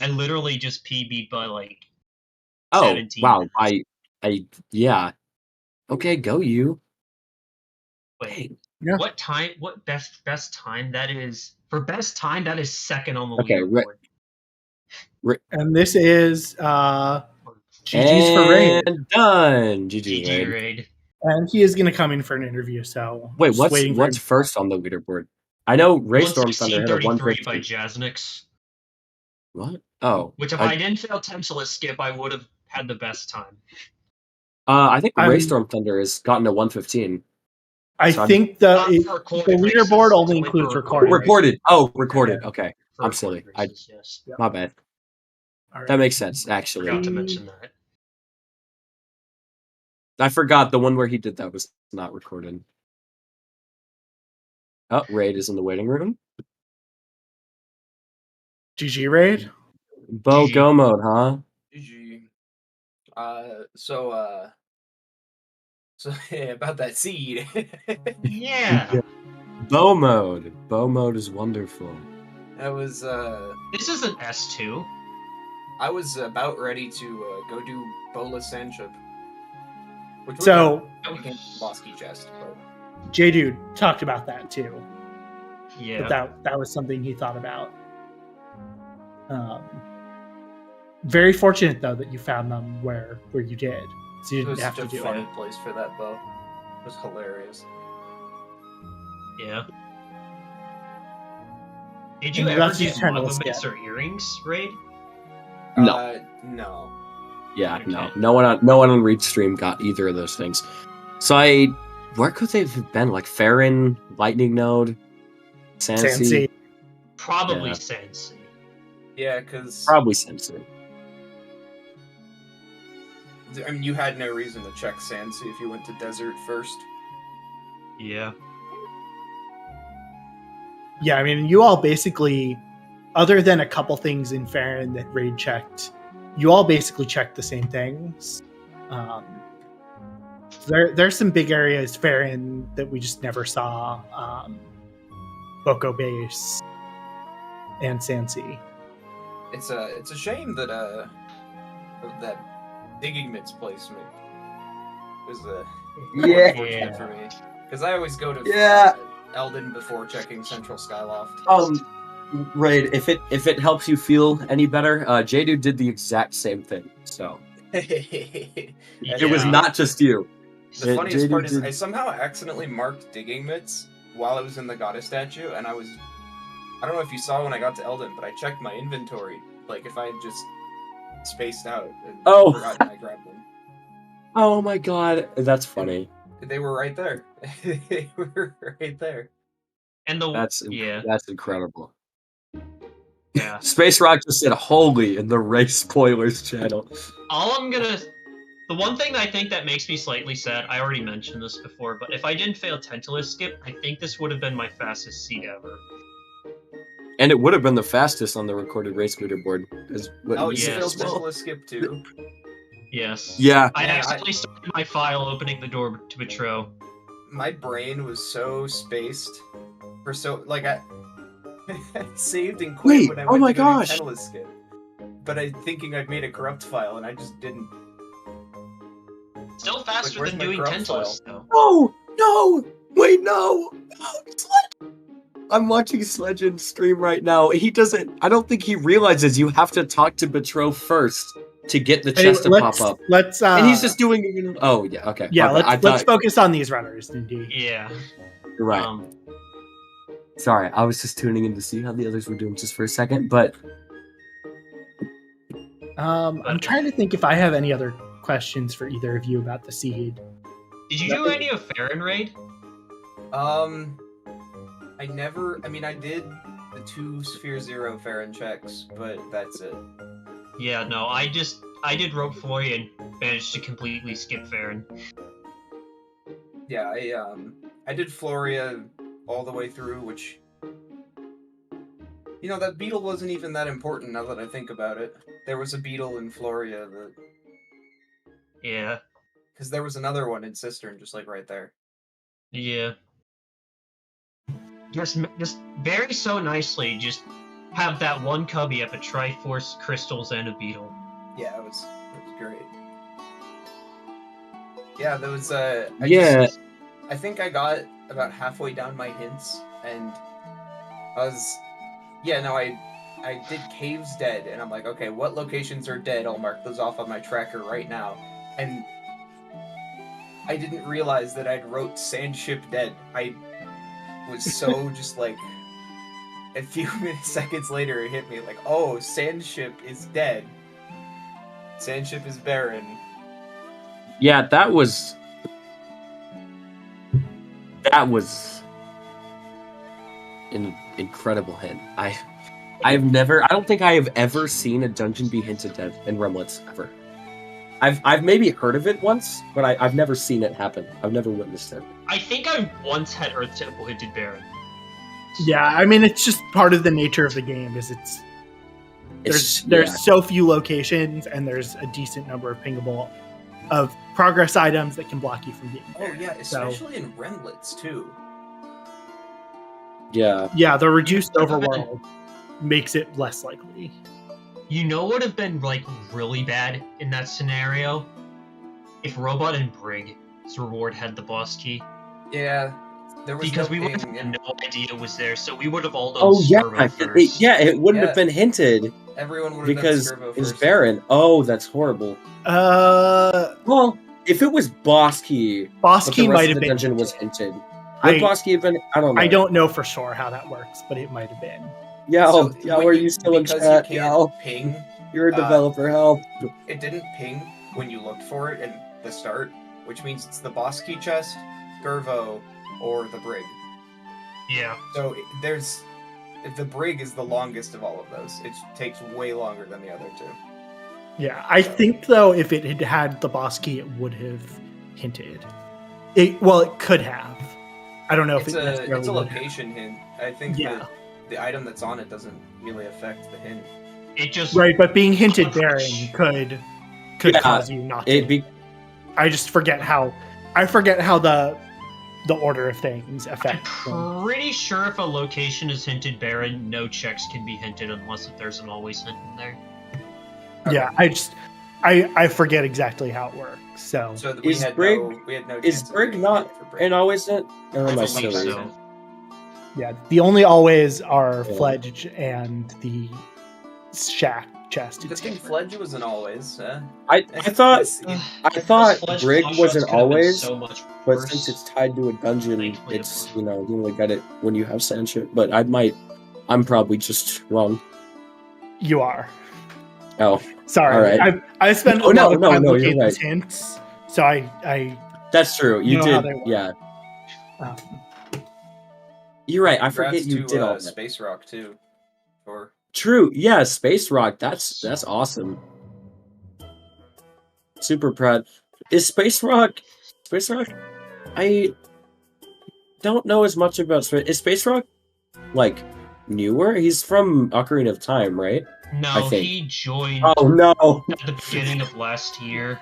literally just PB'd by like 17 wow. minutes. Yeah. Okay, go you. Wait. Yeah. What time? What best time? That is for best time. That is second on the leaderboard. And this is GG's for Raid. And done. GG Raid. And he is going to come in for an interview. So wait, what's first on the leaderboard? I know Raystorm Thunder had a 133 by Jasnix. What? Oh, which if I didn't fail Tentulus skip, I would have had the best time. I think Raystorm Thunder has gotten a 115. I think the leaderboard only includes recorded. Recorded. Oh, recorded. Okay. I'm silly. Yes. My bad. Right. That makes sense, actually. Forgot to mention that. I forgot the one where he did that was not recorded. Oh, Raid is in the waiting room. GG Raid? Bo go mode, huh? GG. So yeah, about that seed. Yeah. Bow mode. Bow mode is wonderful. That was This is an S2. I was about ready to go do Bola Sanchip. So Bosky chest, but J-Dude talked about that too. Yeah. But that was something he thought about. Very fortunate though that you found them where you did. So you didn't have to do it. It was such a funny place for that bow. It was hilarious. Yeah. Did you ever get monuments or earrings, Raid? No. No. Yeah, okay. No one on Reed Stream got either of those things. So where could they have been? Like Farron, Lightning Node, Sansi? Probably Sansi. Yeah, because probably Sansi. I mean, you had no reason to check Sansi if you went to Desert first. Yeah. Yeah, I mean, you all basically, other than a couple things in Farron that Raid checked, you all basically checked the same things. There's some big areas Farron that we just never saw. Boko Base and Sansi. It's a shame that that digging mitts placement was unfortunate for me, because I always go to Eldon before checking Central Skyloft. Raid, if it helps you feel any better, J-Dude did the exact same thing. So it was not just you. The funniest part is I somehow accidentally marked digging mitts while I was in the goddess statue, and I don't know if you saw when I got to Eldon, but I checked my inventory, like if I had just spaced out and forgotten I grabbed them. Oh my god, that's funny. They were right there. They were right there. And that's incredible. Yeah. Space Rock just said holy in the race spoilers channel. The one thing I think that makes me slightly sad, I already mentioned this before, but if I didn't fail Tentulus skip, I think this would have been my fastest seed ever. And it would have been the fastest on the recorded race leaderboard. Oh, you yeah, failed as well. Tentacles skip too. Yes. Yeah. I Man, accidentally started my file opening the door to Betro. My brain was so spaced for so like I saved and quit Wait, when I oh went my to go do gosh. Tentacles skip. But I thinking I'd made a corrupt file and I just didn't. Still faster where's than my doing corrupt Tentalist, though. No! Wait, no! Sledge! I'm watching Sledge stream right now. He doesn't... I don't think he realizes you have to talk to Betro first to get the chest to pop up. Let's And he's just doing... Oh, yeah, okay. yeah. My bad. Let's focus on these runners, indeed. Yeah. You're right. Sorry, I was just tuning in to see how the others were doing just for a second, but... I'm trying to think if I have any other questions for either of you about the seed. Did you do any of Farron Raid? I never. I mean, I did the 2 Sphere 0 Farron checks, but that's it. Yeah, no, I did Rope Flory and managed to completely skip Farron. Yeah, I did Floria all the way through, which, you know, that beetle wasn't even that important now that I think about it. There was a beetle in Floria that, Yeah. because there was another one in Cistern, just like right there. Yeah. Just very so nicely, just have that one cubby up a Triforce, Crystals, and a Beetle. Yeah, it was great. Yeah, there was I think I got about halfway down my hints, and I was, I did Caves Dead, and I'm like, okay, what locations are dead? I'll mark those off on my tracker right now. And I didn't realize that I'd wrote Sandship Dead. I was so just like, a few seconds later it hit me like, oh, Sandship is dead. Sandship is barren. Yeah, that was an incredible hint. I don't think I have ever seen a dungeon be hinted dead in Remlets ever. I've maybe heard of it once, but I've never seen it happen. I've never witnessed it. I think I once had Earth Temple hinted Baron. Yeah, I mean it's just part of the nature of the game. Is there's so few locations and there's a decent number of pingable of progress items that can block you from getting there. Oh yeah, especially in Remlets too. Yeah. Yeah, the reduced overworld makes it less likely. You know what would have been like really bad in that scenario? If Robot and Brig's reward had the boss key. Yeah. There was Because no we would have ping, had no idea it was there, so we would have all done Oh yeah, Skirbo first. it wouldn't Yeah. have been hinted everyone would have because done Skirbo it's first. barren. Oh, that's horrible. Well, if it was boss key, Boss but key the rest might of have the been. dungeon was hinted. Would I, boss key have been? I don't know. I don't know for sure how that works, but it might have been. Yo, So, are you still in because chat? you Yo, can't ping, you're a developer. Help. it didn't ping when you looked for it at the start, which means it's the boss key chest, Gervo, or the Brig. Yeah. So the Brig is the longest of all of those. It takes way longer than the other two. Yeah, I think though if it had had the boss key, it would have hinted. It could have. I don't know if It's it a necessarily would have. location hint. I think Yeah. that the item that's on it doesn't really affect the hint. It just Right, but being hinted bearing could Yeah, cause you not to. It'd be I just forget how the order of things affect them. I'm pretty sure if a location is hinted barren, no checks can be hinted unless if there's an always hint in there. Yeah, I forget exactly how it works. So We Is had Brig- no is chance of Brig getting not hit for Brig. and always it? Or am I I silly? believe so. yeah, the only always are Yeah. Fledge and the shack chest. Good It's thing different. Fledge was an always. I thought Fledge Brig flush was an shots could have been always, so much but worse. since it's tied to a dungeon, Thankfully, it's it you only get it when you have Sandship. But I'm probably just wrong. You are. Oh, Sorry. All right. I spent Oh, a lot of no, time no, looking you're at these hints. So I that's true. You know how did, they work. yeah. um, You're right. I Congrats forget you to, did all that. Space Rock too. Or True. Yeah, Space Rock. That's awesome. Super proud. Is Space Rock? I don't know as much about Space. Is Space Rock like newer? He's from Ocarina of Time, right? I No, think. he joined Oh no! at the beginning of last year.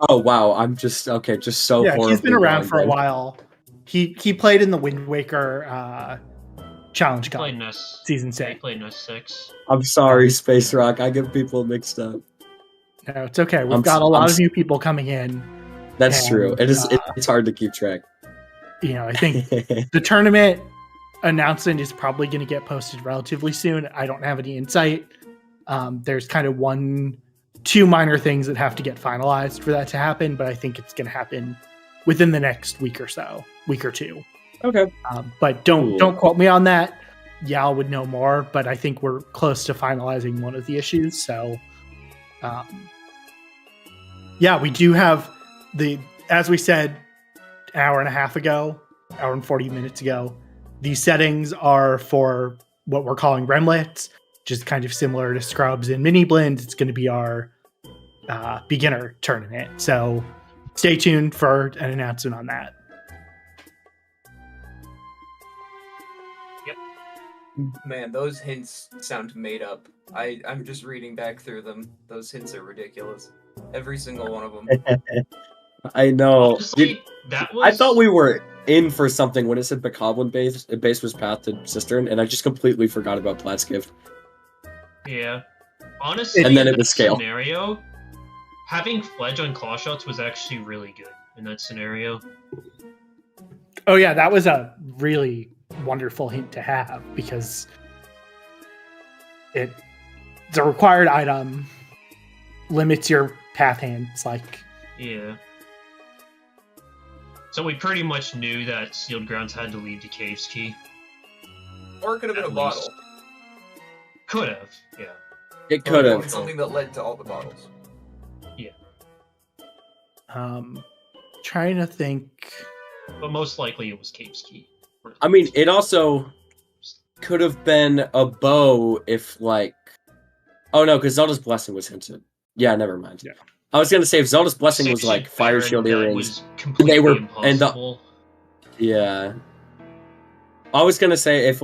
Oh wow! I'm just so Yeah, horribly he's been around wrong for a then. while. He played in the Wind Waker Challenge He Cup played in S. season Yeah, he 6. played in S6. I'm sorry, Space Rock. I get people mixed up. No, it's okay. We've I'm got s- a lot I'm of s- new people coming in. That's And, true. It's hard to keep track. I think the tournament announcement is probably going to get posted relatively soon. I don't have any insight. There's kind of 2 minor things that have to get finalized for that to happen, but I think it's going to happen within the next week or 2. Okay. But don't Cool. quote me on that. Yal would know more, but I think we're close to finalizing one of the issues. So, we do have as we said, an hour and 40 minutes ago, these settings are for what we're calling remlets, which is kind of similar to scrubs and mini blends. It's going to be our beginner tournament. So stay tuned for an announcement on that. Man, those hints sound made up. I'm just reading back through them. Those hints are ridiculous. Every single one of them. I know. Honestly, that was. I thought we were in for something when it said Bokoblin base was path to Cistern, and I just completely forgot about Plat's gift. Yeah. Honestly, And then in it was that scale. scenario, having Fledge on claw shots was actually really good in that scenario. Oh yeah, that was a really wonderful hint to have because it's a required item, limits your path hands. Yeah. So we pretty much knew that Sealed Grounds had to lead to Cave's Key. Or it could have been At a bottle. least. Could have, yeah. It could Or have. something that led to all the bottles. Trying to think. But most likely it was Cave's Key. I mean, it also could have been a bow if, oh no, because Zelda's Blessing was hinted. Yeah, never mind. Yeah. I was gonna say if Zelda's Blessing was Six-Ship Fire Baron, Shield that earrings. was completely they were- impossible. Yeah. I was gonna say if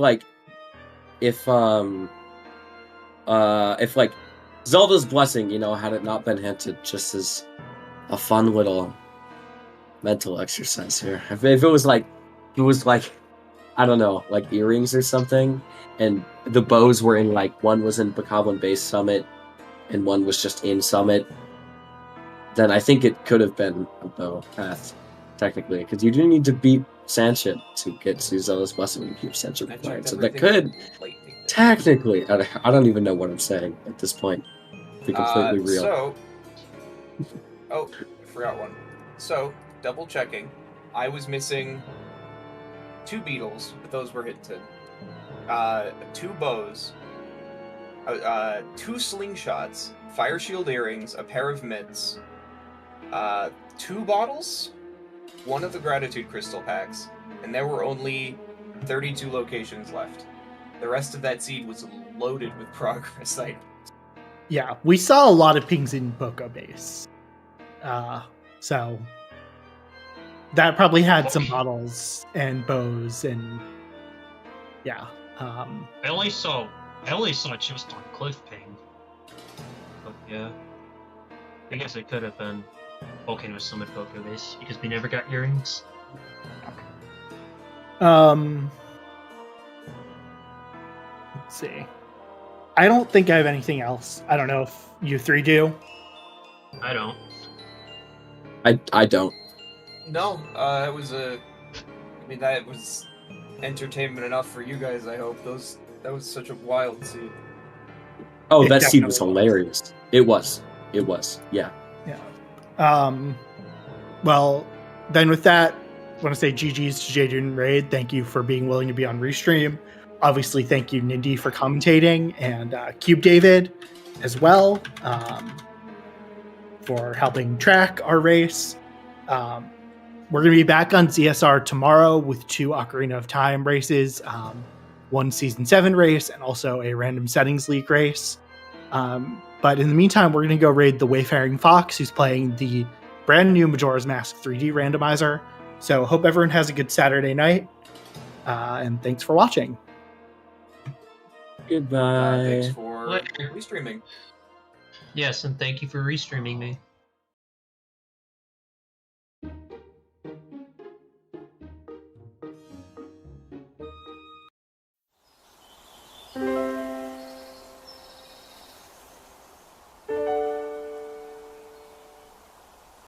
Zelda's Blessing, had it not been hinted, just as a fun little mental exercise here. If it was I don't know, earrings or something, and the bows were in one was in Bokoblin Base Summit, and one was just in Summit, then I think it could have been a bow path, technically, because you do need to beat Sandship to get to Zelda's Blessing and keep Sandship I required. checked So that everything could lightning. technically, I don't even know what I'm saying at this point. To be completely real. I forgot one. So, double checking, I was missing 2 beetles, but those were hinted. 2 bows, 2 slingshots, fire shield earrings, a pair of mitts, 2 bottles, 1 of the gratitude crystal packs, and there were only 32 locations left. The rest of that seed was loaded with progress items. Yeah, we saw a lot of pings in Boko Base. So that probably had some bottles and bows and yeah. I only saw just on Cliff Ping. But yeah. I guess it could have been Volcano Summit Poker Base because we never got earrings. Let's see. I don't think I have anything else. I don't know if you 3 do. I don't. I don't. No, that was that was entertainment enough for you guys, I hope. That was such a wild seed. Oh, It that seed was definitely hilarious. It was. Yeah. Yeah. Well, then with that, I want to say GG's to J-Dude and Raid. Thank you for being willing to be on Restream. Obviously, thank you, Nindy, for commentating, and Cube David as well for helping track our race. We're going to be back on ZSR tomorrow with 2 Ocarina of Time races, 1 Season 7 race, and also a Random Settings League race. But in the meantime, we're going to go raid the Wayfaring Fox, who's playing the brand new Majora's Mask 3D randomizer. So hope everyone has a good Saturday night, and thanks for watching. Goodbye. Thanks for Later. restreaming. Yes, and thank you for restreaming me.